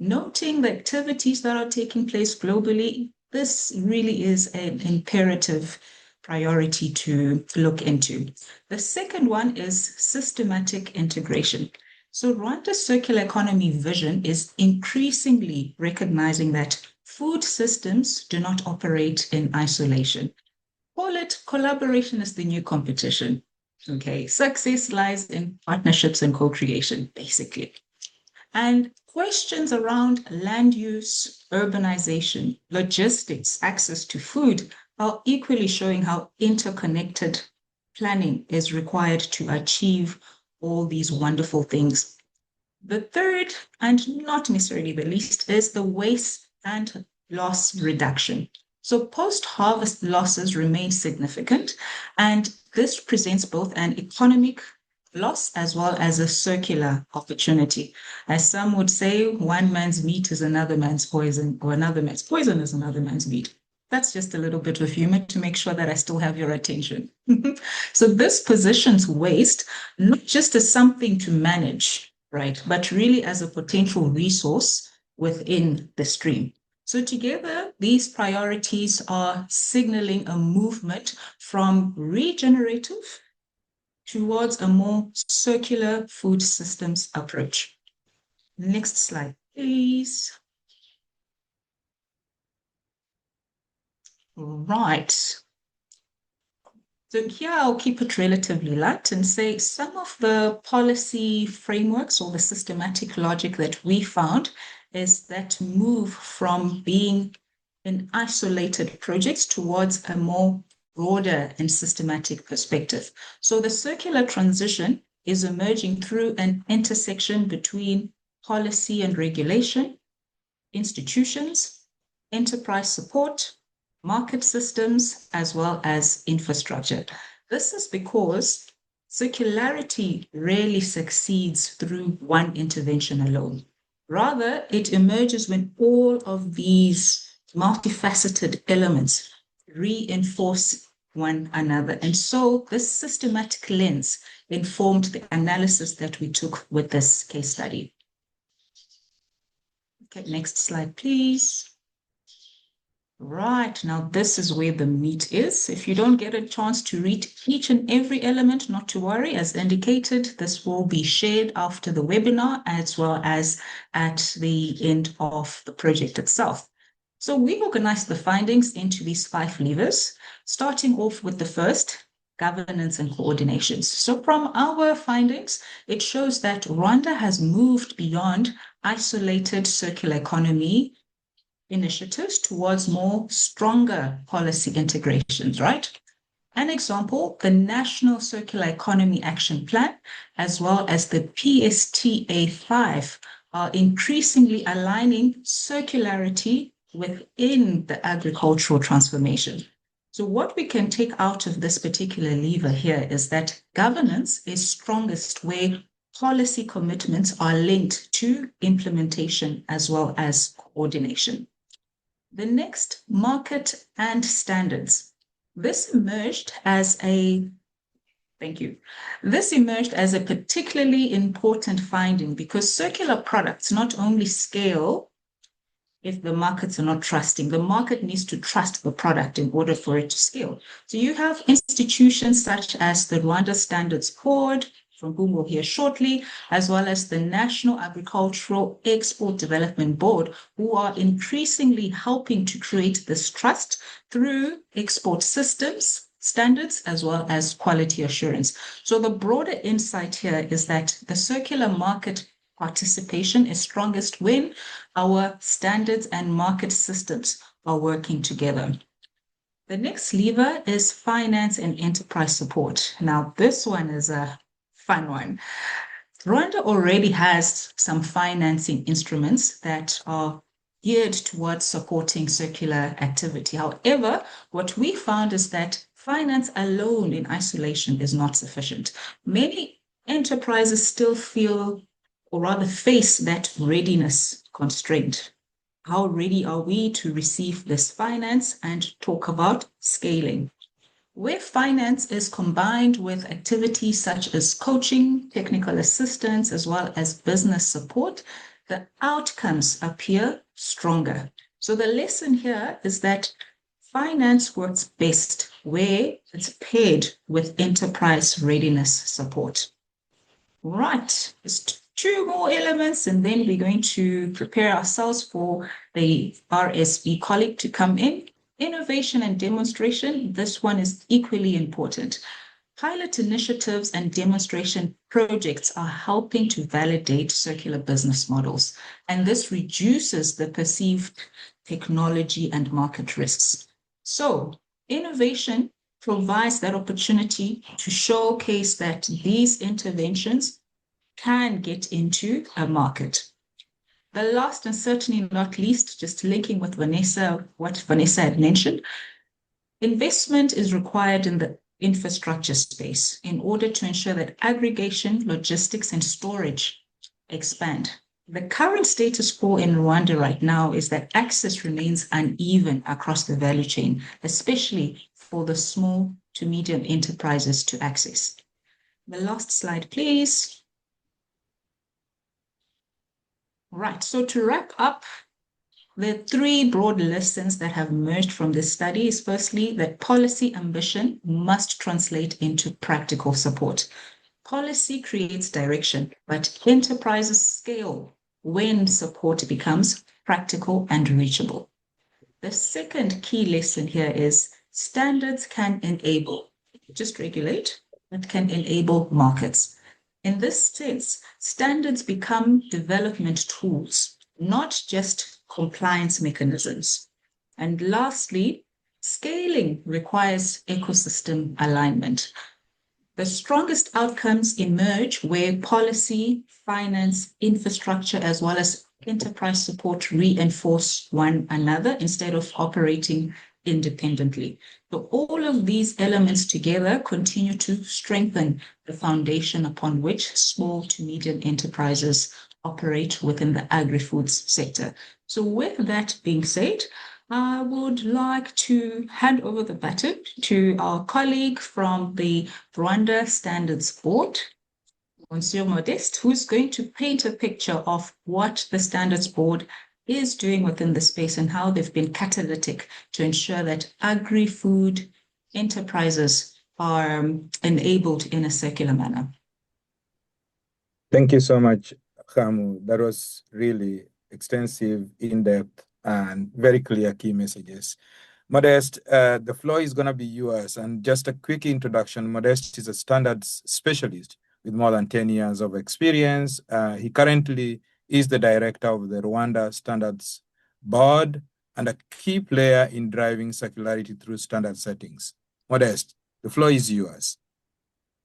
Noting the activities that are taking place globally, this really is an imperative priority to look into. The second one is systematic integration. So Rwanda's circular economy vision is increasingly recognizing that food systems do not operate in isolation. Call it collaboration is the new competition. Okay, success lies in partnerships and co-creation, basically. And questions around land use, urbanization, logistics, access to food are equally showing how interconnected planning is required to achieve all these wonderful things. The third, and not necessarily the least, is the waste and loss reduction. So post-harvest losses remain significant, and this presents both an economic loss as well as a circular opportunity. As some would say, one man's meat is another man's poison, or another man's poison is another man's meat. That's just a little bit of humor to make sure that I still have your attention. So this positions waste not just as something to manage, right, but really as a potential resource within the stream. So together, these priorities are signaling a movement from regenerative towards a more circular food systems approach. Next slide, please. Right. So here I'll keep it relatively light and say some of the policy frameworks or the systematic logic that we found is that move from being an isolated projects towards a more broader and systematic perspective. So the circular transition is emerging through an intersection between policy and regulation, institutions, enterprise support, market systems, as well as infrastructure. This is because circularity rarely succeeds through one intervention alone. Rather, it emerges when all of these multifaceted elements reinforce one another. And so this systematic lens informed the analysis that we took with this case study. Okay, next slide, please. Right, now this is where the meat is. If you don't get a chance to read each and every element, not to worry. As indicated, this will be shared after the webinar as well as at the end of the project itself. So we organized the findings into these 5 levers, starting off with the first, governance and coordination. So from our findings, it shows that Rwanda has moved beyond isolated circular economy initiatives towards more stronger policy integrations, right? An example, the National Circular Economy Action Plan, as well as the PSTA5, are increasingly aligning circularity within the agricultural transformation. So what we can take out of this particular lever here is that governance is strongest where policy commitments are linked to implementation as well as coordination. The next, market and standards. This emerged as a particularly important finding because circular products not only scale if the markets are not trusting. The market needs to trust the product in order for it to scale. So you have institutions such as the Rwanda Standards Board, from whom we'll hear shortly, as well as the National Agricultural Export Development Board, who are increasingly helping to create this trust through export systems, standards, as well as quality assurance. So the broader insight here is that the circular market participation is strongest when our standards and market systems are working together. The next lever is finance and enterprise support. Now, this one is a fun one. Rwanda already has some financing instruments that are geared towards supporting circular activity. However, what we found is that finance alone in isolation is not sufficient. Many enterprises still feel, or rather face, that readiness constraint. How ready are we to receive this finance and talk about scaling? Where finance is combined with activities such as coaching, technical assistance, as well as business support, the outcomes appear stronger. So the lesson here is that finance works best where it's paired with enterprise readiness support. Right, just two more elements, and then we're going to prepare ourselves for the RSB colleague to come in. Innovation and demonstration, this one is equally important. Pilot initiatives and demonstration projects are helping to validate circular business models, and this reduces the perceived technology and market risks. So, innovation provides that opportunity to showcase that these interventions can get into a market. The last and certainly not least, just linking with Vanessa, what Vanessa had mentioned, investment is required in the infrastructure space in order to ensure that aggregation, logistics, and storage expand. The current status quo in Rwanda right now is that access remains uneven across the value chain, especially for the small to medium enterprises to access. The last slide, please. Right, so to wrap up, the three broad lessons that have emerged from this study is firstly that policy ambition must translate into practical support. Policy creates direction, but enterprises scale when support becomes practical and reachable. The second key lesson here is standards can enable, just regulate, but can enable markets. In this sense, standards become development tools, not just compliance mechanisms. And lastly, scaling requires ecosystem alignment. The strongest outcomes emerge where policy, finance, infrastructure, as well as enterprise support reinforce one another instead of operating independently. So all of these elements together continue to strengthen the foundation upon which small to medium enterprises operate within the agri-foods sector. So with that being said, I would like to hand over the baton to our colleague from the Rwanda Standards Board, Monsieur Modeste, who's going to paint a picture of what the Standards Board is doing within the space and how they've been catalytic to ensure that agri-food enterprises are enabled in a circular manner. Thank you so much, Hamu. That was really extensive, in-depth, and very clear key messages. Modeste, the floor is going to be yours. And just a quick introduction, Modeste is a standards specialist with more than 10 years of experience. He currently is the director of the Rwanda Standards Board and a key player in driving circularity through standard settings. Modeste, the floor is yours.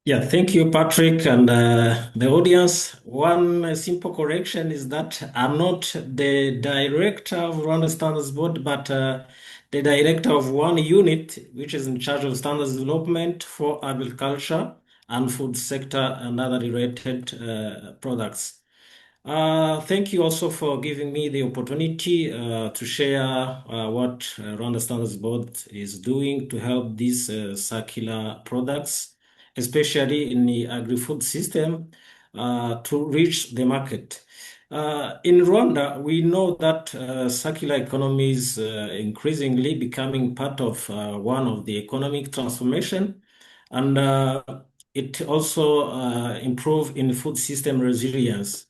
Yeah, thank you, Patrick, and the audience. One simple correction is that I'm not the director of Rwanda Standards Board, but the director of one unit, which is in charge of standards development for agriculture and food sector and other related products. Thank you also for giving me the opportunity to share what Rwanda Standards Board is doing to help these circular products, especially in the agri-food system, to reach the market. In Rwanda, we know that circular economy is increasingly becoming part of one of the economic transformation, and it also improve in food system resilience.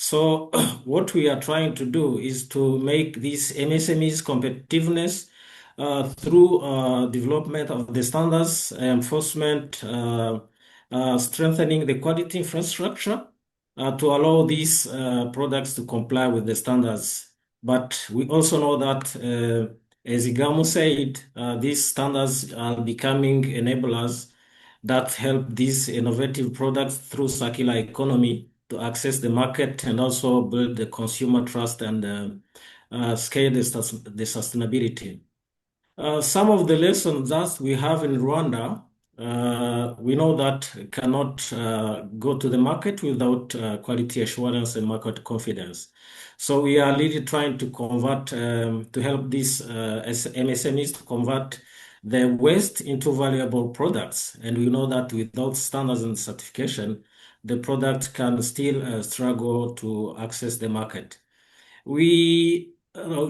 So what we are trying to do is to make these MSMEs competitiveness through development of the standards, enforcement, strengthening the quality infrastructure to allow these products to comply with the standards. But we also know that, as Igamu said, these standards are becoming enablers that help these innovative products through circular economy to access the market and also build the consumer trust and scale the sustainability. Some of the lessons that we have in Rwanda, we know that cannot go to the market without quality assurance and market confidence. So we are really trying to convert, to help these MSMEs to convert the waste into valuable products. And we know that without standards and certification, the product can still struggle to access the market. We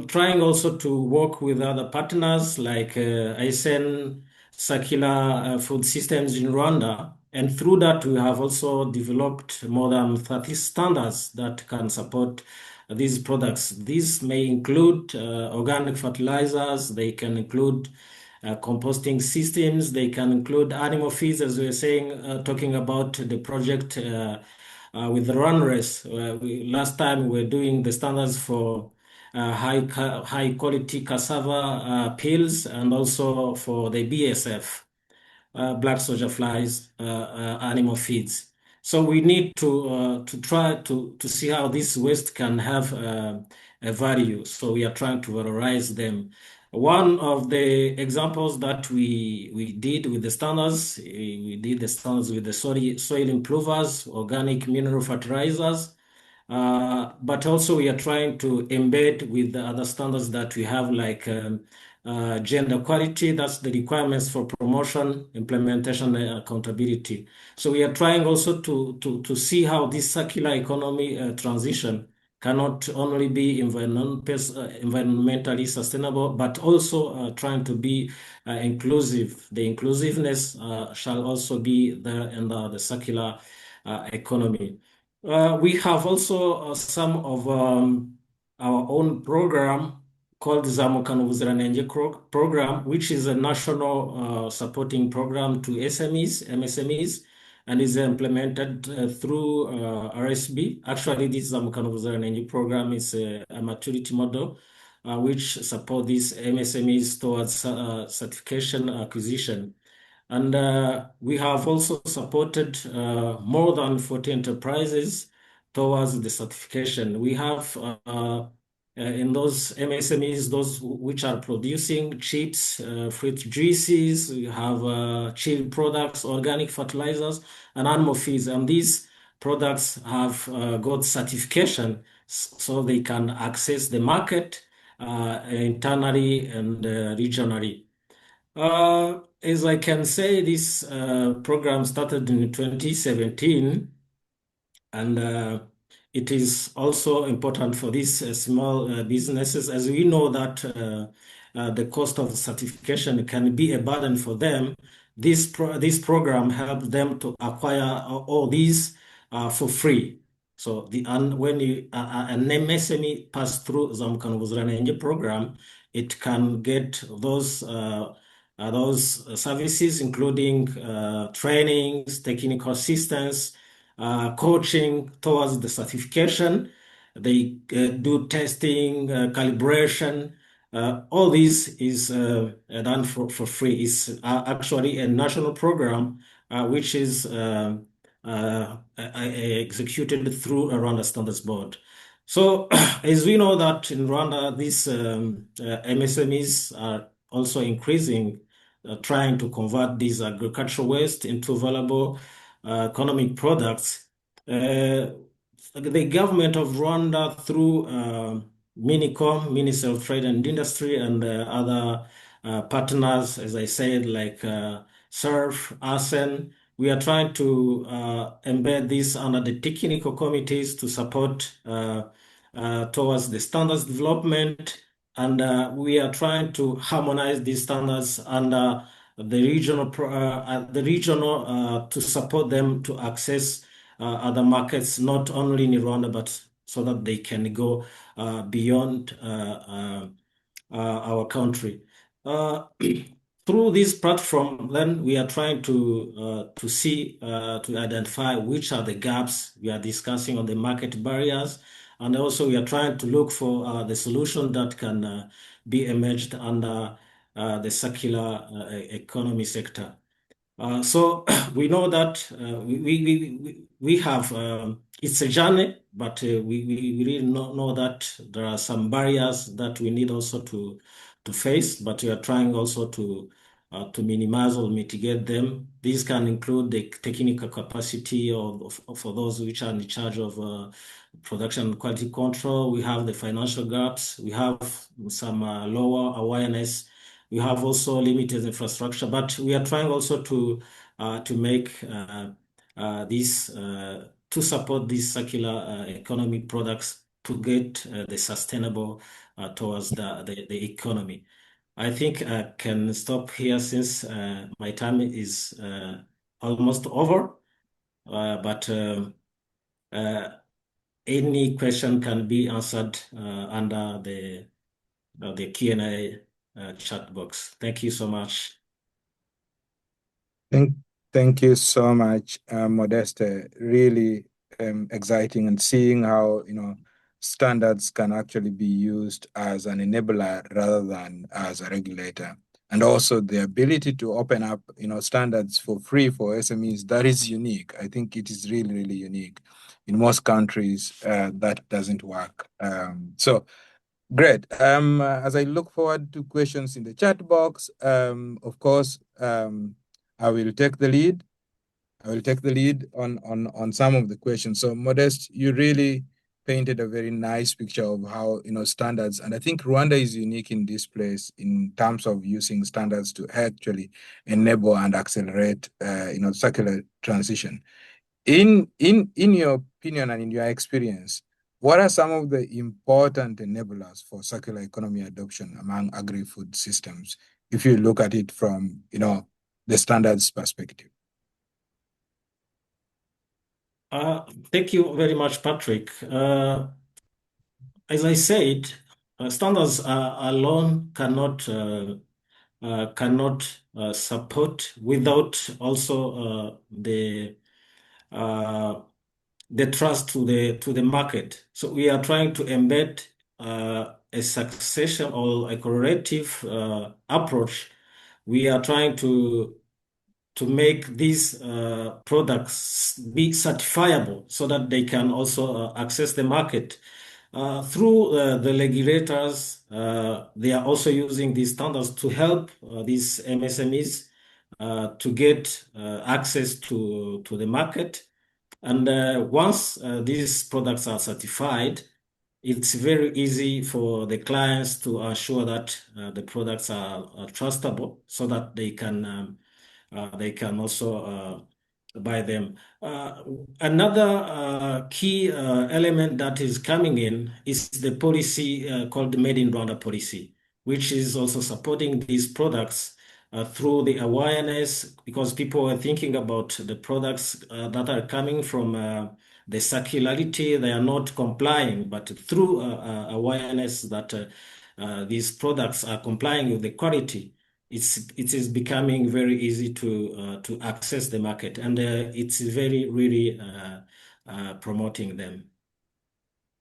trying also to work with other partners like ACEN, circular food systems in Rwanda. And through that, we have also developed more than 30 standards that can support these products. These may include organic fertilizers, they can include composting systems, they can include animal feeds, as we were saying, talking about the project with the run race. Last time we were doing the standards for high quality cassava peels and also for the BSF, black soldier flies, animal feeds. So we need to try to see how this waste can have a value. So we are trying to valorize them. One of the examples that we did with the standards, we did the standards with the soil improvers, organic mineral fertilizers, but also we are trying to embed with the other standards that we have, like gender equality. That's the requirements for promotion, implementation, and accountability. So we are trying also to see how this circular economy transition cannot only be environmentally sustainable, but also trying to be inclusive. The inclusiveness shall also be there in the circular economy. We have also some of our own program called Zamukana Ubuziranenge program, which is a national supporting program to SMEs, MSMEs, and is implemented through RSB. Actually, this Zamukana Ubuziranenge program is a maturity model which support these MSMEs towards certification acquisition. And we have also supported more than 40 enterprises towards the certification. We have in those MSMEs, those which are producing chips, fruit juices, we have chilled products, organic fertilizers, and animal feeds. And these products have got certification so they can access the market internally and regionally. As I can say, this program started in 2017, and it is also important for these small businesses, as we know that the cost of certification can be a burden for them. This program helps them to acquire all these for free. So when an MSME pass through Zamukana Ubuziranenge program, it can get those services, including trainings, technical assistance, coaching towards the certification. They do testing, calibration. All this is done for free. It's actually a national program which is executed through a Rwanda Standards Board. So, as we know that in Rwanda, these MSMEs are also increasing, trying to convert these agricultural waste into valuable economic products. The government of Rwanda, through MINICOM, Ministry of Trade and Industry, and other partners, as I said, like SURF, ACEN, we are trying to embed this under the technical committees to support towards the standards development, and we are trying to harmonize these standards under the regional to support them to access other markets, not only in Rwanda, but so that they can go beyond our country. Through this platform, then we are trying to see to identify which are the gaps we are discussing on the market barriers, and also we are trying to look for the solution that can be emerged under the circular economy sector. So we know that we have it's a journey, but we really know that there are some barriers that we need also to face, but we are trying also to minimize or mitigate them. These can include the technical capacity for those which are in charge of production and quality control. We have the financial gaps. We have some lower awareness. We have also limited infrastructure, but we are trying also to make this to support these circular economy products to get the sustainable towards the economy. I think I can stop here since my time is almost over. But any question can be answered under the Q&A chat box. Thank you so much. Thank you so much, Modeste. Really exciting, and seeing how standards can actually be used as an enabler rather than as a regulator, and also the ability to open up standards for free for SMEs. That is unique. I think it is really, really unique. In most countries, that doesn't work. So great. As I look forward to questions in the chat box, of course, I will take the lead. I will take the lead on some of the questions. So Modest, you really painted a very nice picture of how standards, and I think Rwanda is unique in this place in terms of using standards to actually enable and accelerate circular transition. In your opinion and in your experience, what are some of the important enablers for circular economy adoption among agri-food systems, if you look at it from the standards perspective? Thank you very much, Patrick. As I said, standards alone cannot support without also the trust to the market. So we are trying to embed a succession or a corrective approach. We are trying to make these products be certifiable so that they can also access the market. Through the regulators, they are also using these standards to help these MSMEs to get access to the market. And once these products are certified, it's very easy for the clients to assure that the products are trustable so that they can also buy them. Another key element that is coming in is the policy called Made in Rwanda policy, which is also supporting these products through the awareness, because people are thinking about the products that are coming from the circularity, they are not complying, but through awareness that these products are complying with the quality, it is becoming very easy to access the market, and it's very really promoting them.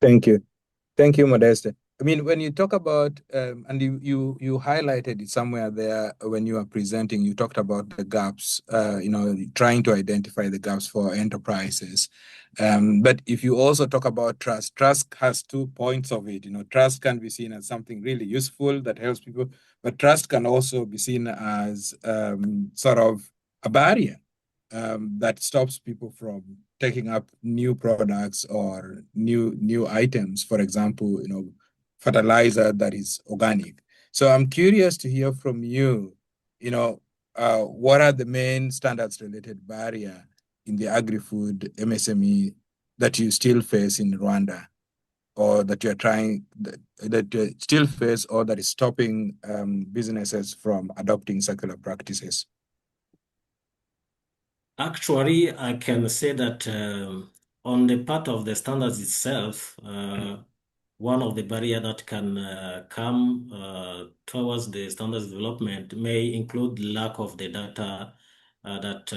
Thank you, Modeste. I mean, when you talk about, and you highlighted it somewhere there when you were presenting, you talked about the gaps, trying to identify the gaps for enterprises. But if you also talk about trust has 2 points of it. Trust can be seen as something really useful that helps people, but trust can also be seen as sort of a barrier that stops people from taking up new products or new items. For example, fertilizer that is organic. So I'm curious to hear from you, what are the main standards related barrier in the agri-food MSME that you still face in Rwanda, or that you're trying, that you still face, or that is stopping businesses from adopting circular practices? Actually, I can say that on the part of the standards itself, one of the barriers that can come towards the standards development may include lack of the data that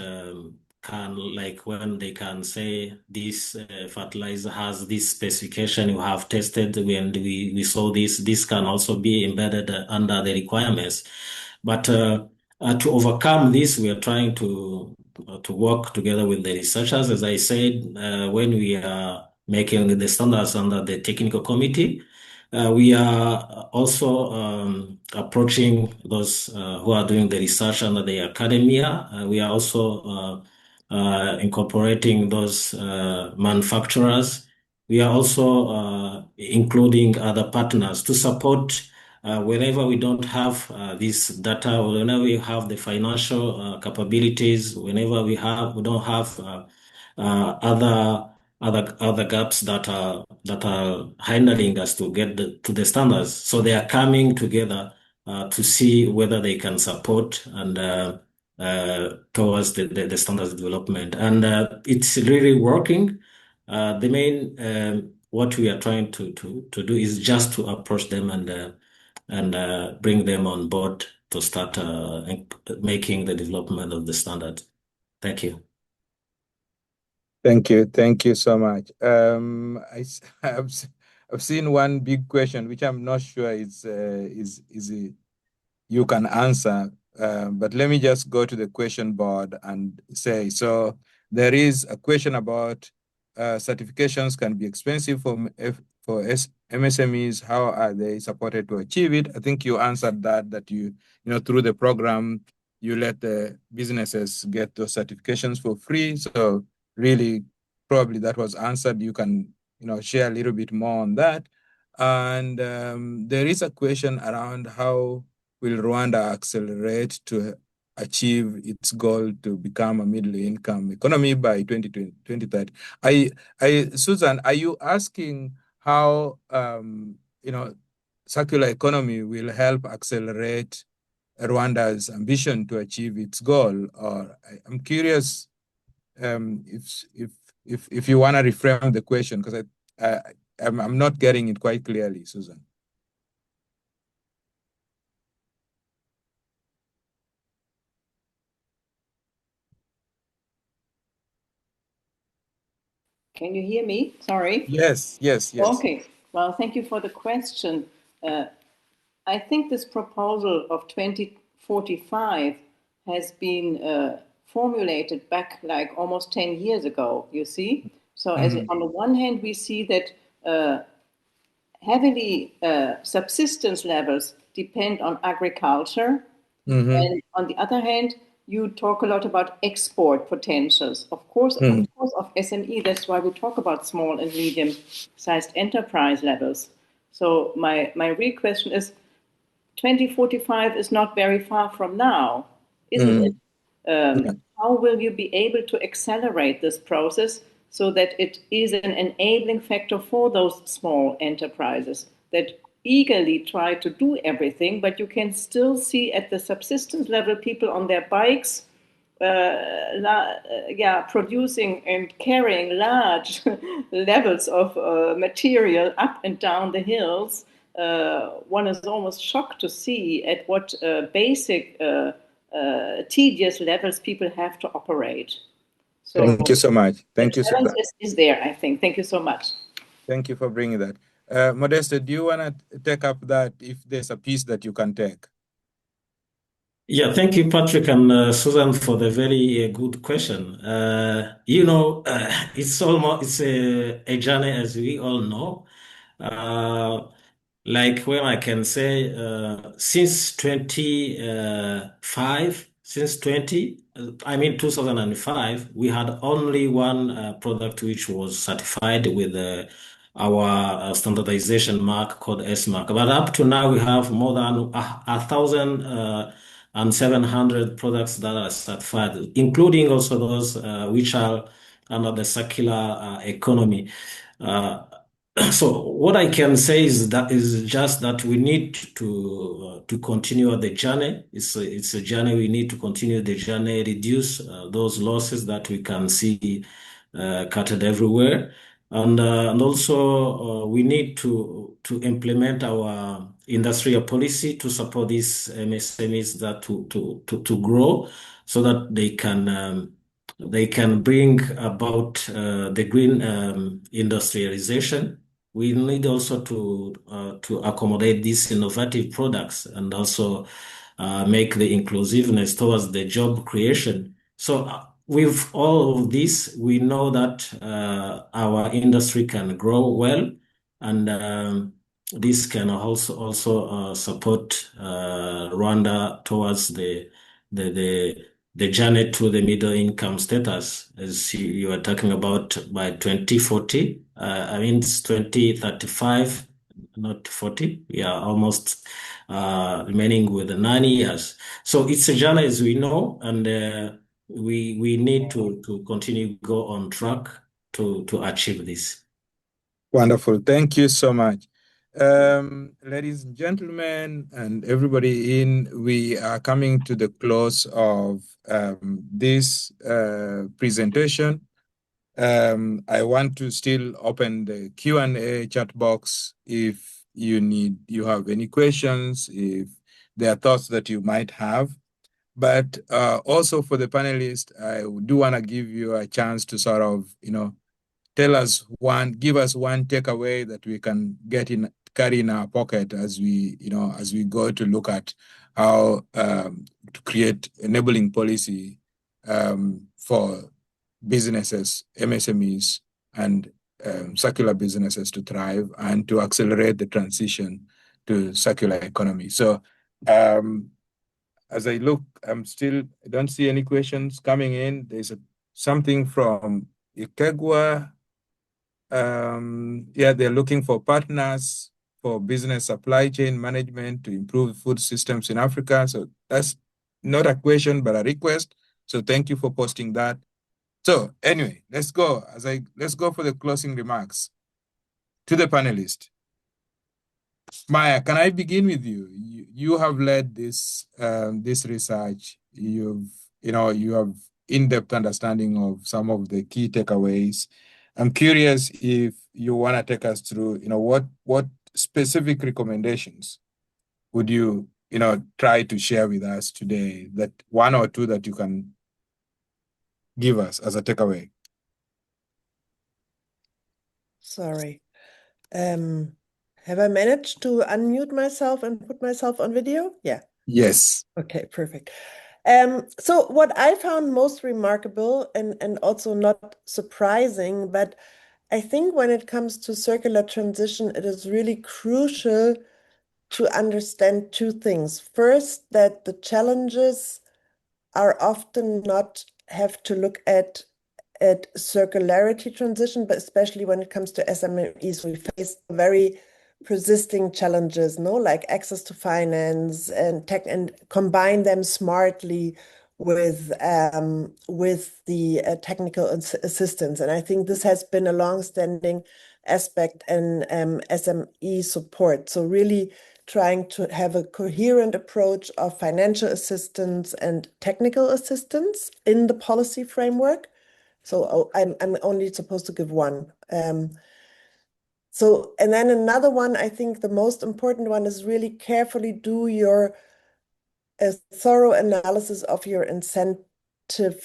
can, like when they can say this fertilizer has this specification, you have tested when we saw this can also be embedded under the requirements. But to overcome this, we are trying to work together with the researchers. As I said, when we are making the standards under the technical committee, we are also approaching those who are doing the research under the academia. We are also incorporating those manufacturers. We are also including other partners to support wherever we don't have this data, or whenever we have the financial capabilities, whenever we don't have other other gaps that are hindering us to get to the standards. So they are coming together to see whether they can support and towards the standards development. And it's really working. The main what we are trying to do is just to approach them and bring them on board to start making the development of the standard. Thank you. Thank you so much. I've seen one big question which I'm not sure is you can answer, but let me just go to the question board and say, so there is a question about certifications can be expensive for MSMEs. How are they supported to achieve it? I think you answered that you through the program, you let the businesses get those certifications for free. So really, probably that was answered. You can share a little bit more on that. And there is a question around how will Rwanda accelerate to achieve its goal to become a middle income economy by 2030? Susan, are you asking how circular economy will help accelerate Rwanda's ambition to achieve its goal? Or I'm curious if you want to reframe the question, because I'm not getting it quite clearly, Susan. Can you hear me? Sorry. Yes. Okay. Well, thank you for the question. I think this proposal of 2045 has been formulated back like almost 10 years ago, you see. So as on the one hand, we see that heavily subsistence levels depend on agriculture. And on the other hand, you talk a lot about export potentials. Of course, of SME. That's why we talk about small and medium-sized enterprise levels. So my real question is, 2045 is not very far from now, isn't it? How will you be able to accelerate this process so that it is an enabling factor for those small enterprises that eagerly try to do everything, but you can still see at the subsistence level people on their bikes producing and carrying large levels of material up and down the hills. One is almost shocked to see at what basic tedious levels people have to operate. So thank you so much. Thank you. Challenge is there, I think. Thank you so much. Thank you for bringing that. Modeste, do you want to take up that if there's a piece that you can take? Yeah, thank you, Patrick and Susan, for the very good question. It's a journey, as we all know. Like when I can say, since 2005, we had only one product which was certified with our standardization mark called S mark. But up to now, we have more than 1,700 products that are certified, including also those which are under the circular economy. So what I can say is just that we need to continue the journey. It's a journey. We need to continue the journey, reduce those losses that we can see cutted everywhere, and also we need to implement our industrial policy to support these MSMEs that to grow so that they can bring about the green industrialization. We need also to accommodate these innovative products and also make the inclusiveness towards the job creation. So with all of this, we know that our industry can grow well, and this can also support Rwanda towards the journey to the middle income status, as you are talking about by 2040. It's 2035, not 40. We are almost remaining with 9 years. So it's a journey, as we know, and we need to continue go on track to achieve this. Wonderful. Thank you so much. Ladies and gentlemen, and everybody we are coming to the close of this presentation. I want to still open the Q&A chat box if you have any questions, if there are thoughts that you might have. But also for the panelists, I do want to give you a chance to sort of, give us one takeaway that we can carry in our pocket as we go to look at how to create enabling policy for businesses, MSMEs, and circular businesses to thrive and to accelerate the transition to circular economy. So as I look, I don't see any questions coming in. There's something from Ikegwa. They're looking for partners for business supply chain management to improve food systems in Africa. So that's not a question, but a request. So thank you for posting that. So anyway, let's go for the closing remarks to the panelists. Maya, can I begin with you? You have led this research. You have in-depth understanding of some of the key takeaways. I'm curious if you want to take us through, what specific recommendations would you try to share with us today, that one or two that you can give us as a takeaway? Sorry. Have I managed to unmute myself and put myself on video? Yeah. Yes. Okay, perfect. So what I found most remarkable and also not surprising, but I think when it comes to circular transition, it is really crucial to understand two things. First, that the challenges are often not have to look at circularity transition, but especially when it comes to SMEs, we face very persisting challenges, like access to finance and tech, and combine them smartly with the technical assistance. And I think this has been a long-standing aspect in SME support. So really trying to have a coherent approach of financial assistance and technical assistance in the policy framework. So I'm only supposed to give one. And then another one, I think the most important one is really carefully do a thorough analysis of your incentive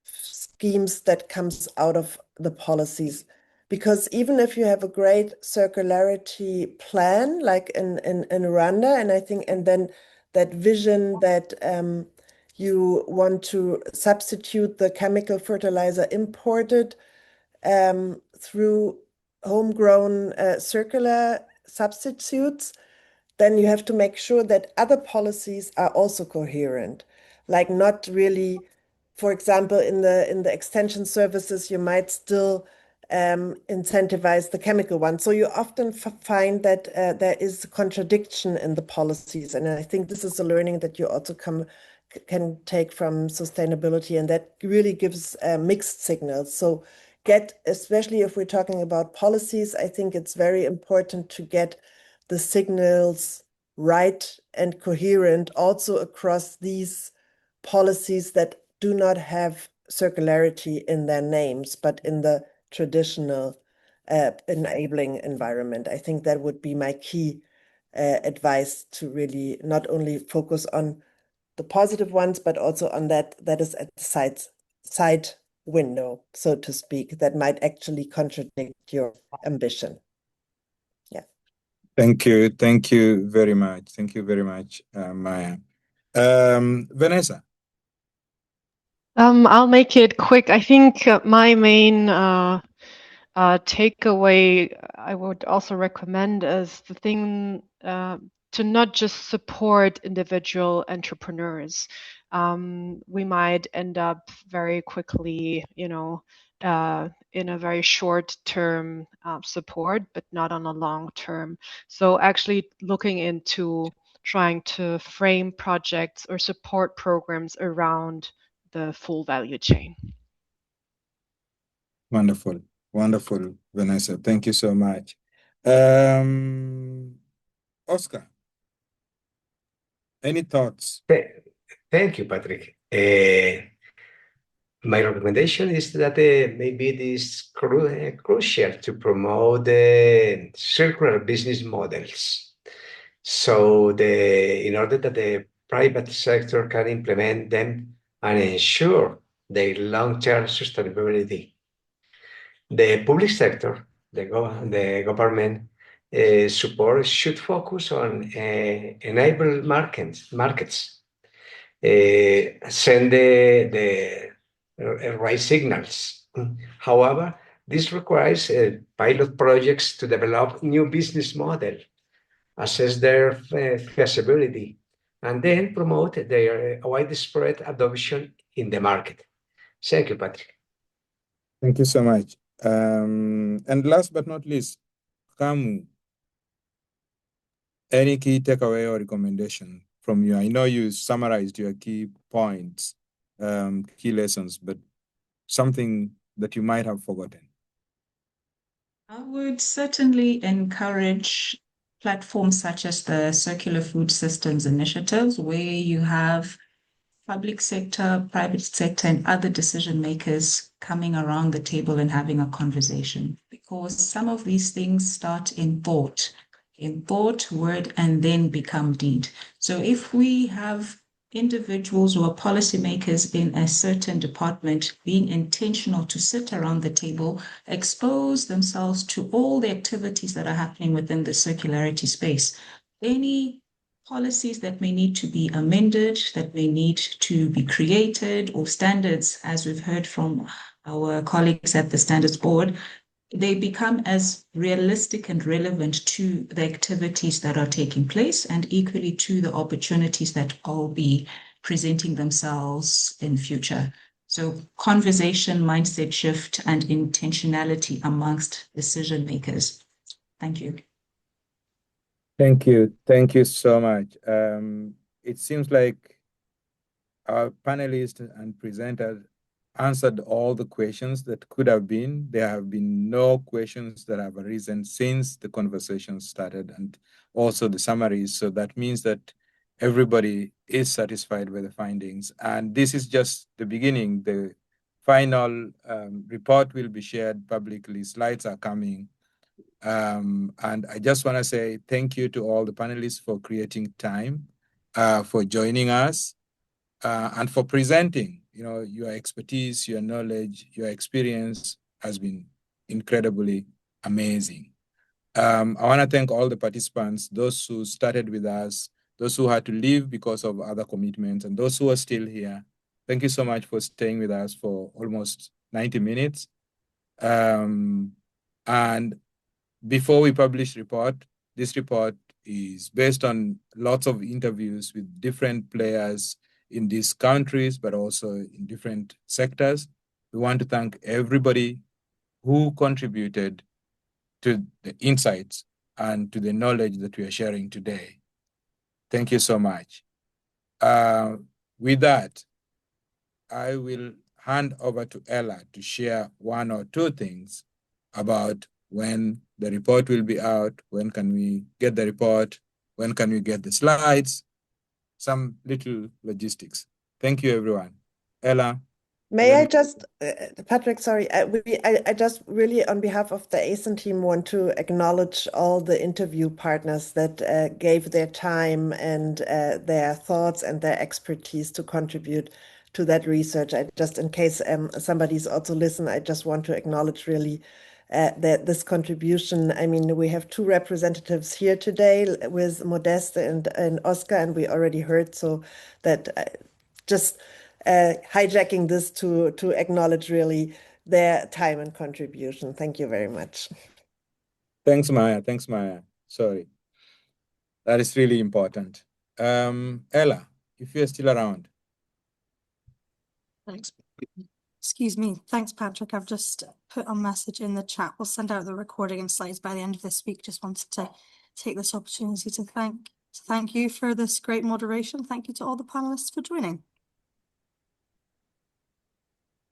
schemes that comes out of the policies. Because even if you have a great circularity plan, like in Rwanda, and then that vision that you want to substitute the chemical fertilizer imported through homegrown circular substitutes, then you have to make sure that other policies are also coherent. Like not really, for example, in the extension services, you might still incentivize the chemical one. So you often find that there is a contradiction in the policies. And I think this is a learning that you also can take from sustainability, and that really gives mixed signals. So especially if we're talking about policies, I think it's very important to get the signals right and coherent also across these policies that do not have circularity in their names, but in the traditional enabling environment. I think that would be my key advice, to really not only focus on the positive ones, but also on that is at the side window, so to speak, that might actually contradict your ambition. Yeah. Thank you. Thank you very much. Thank you very much, Maya. Vanessa. I'll make it quick. I think my main takeaway I would also recommend is the thing to not just support individual entrepreneurs. We might end up very quickly, in a very short-term support, but not on a long term. So actually looking into trying to frame projects or support programs around the full value chain. Wonderful. Wonderful, Vanessa. Thank you so much. Oscar, any thoughts? Thank you, Patrick. My recommendation is that maybe it is crucial to promote the circular business models. So in order that the private sector can implement them and ensure their long-term sustainability. The public sector, the government support should focus on enable markets, send the right signals. However, this requires pilot projects to develop new business model, assess their feasibility, and then promote their widespread adoption in the market. Thank you, Patrick. Thank you so much. And last but not least, Kamu, any key takeaway or recommendation from you? I know you summarized your key points, key lessons, but something that you might have forgotten. I would certainly encourage platforms such as the Circular Food Systems Initiatives, where you have public sector, private sector, and other decision makers coming around the table and having a conversation. Because some of these things start in thought, word, and then become deed. So if we have individuals who are policymakers in a certain department being intentional to sit around the table, expose themselves to all the activities that are happening within the circularity space, any policies that may need to be amended, that may need to be created, or standards, as we've heard from our colleagues at the Standards Board, they become as realistic and relevant to the activities that are taking place and equally to the opportunities that will be presenting themselves in future. So conversation, mindset shift, and intentionality amongst decision makers. Thank you. Thank you. Thank you so much. It seems like our panelists and presenters answered all the questions that could have been. There have been no questions that have arisen since the conversation started, and also the summaries. So that means that everybody is satisfied with the findings. And this is just the beginning. The final report will be shared publicly. Slides are coming. And I just want to say thank you to all the panelists for creating time, for joining us, and for presenting. You know, your expertise, your knowledge, your experience has been incredibly amazing. I want to thank all the participants, those who started with us, those who had to leave because of other commitments, and those who are still here. Thank you so much for staying with us for almost 90 minutes. And before we publish this report is based on lots of interviews with different players in these countries, but also in different sectors. We want to thank everybody who contributed to the insights and to the knowledge that we are sharing today. Thank you so much. With that, I will hand over to Ella to share one or two things about when the report will be out, when can we get the report, when can we get the slides, some little logistics. Thank you, everyone. Ella? May I just, Patrick, sorry, I just really, on behalf of the ACEN team, want to acknowledge all the interview partners that gave their time and their thoughts and their expertise to contribute to that research. I just, in case somebody's also listening, I just want to acknowledge really this contribution. I mean, we have two representatives here today with Modeste and Oscar, and we already heard, so that just hijacking this to acknowledge really their time and contribution. Thank you very much. Thanks, Maya. Thanks, Maya. Sorry. That is really important. Ella, if you're still around. Thanks. Excuse me. Thanks, Patrick. I've just put a message in the chat. We'll send out the recording and slides by the end of this week. Just wanted to take this opportunity to thank you for this great moderation. Thank you to all the panelists for joining.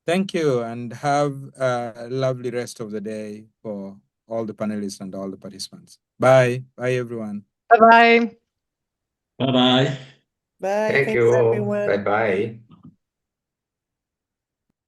Thank you, and have a lovely rest of the day for all the panelists and all the participants. Bye. Bye, everyone. Bye-bye. Bye-bye. Bye. Thank Thanks, you. everyone. Bye-bye.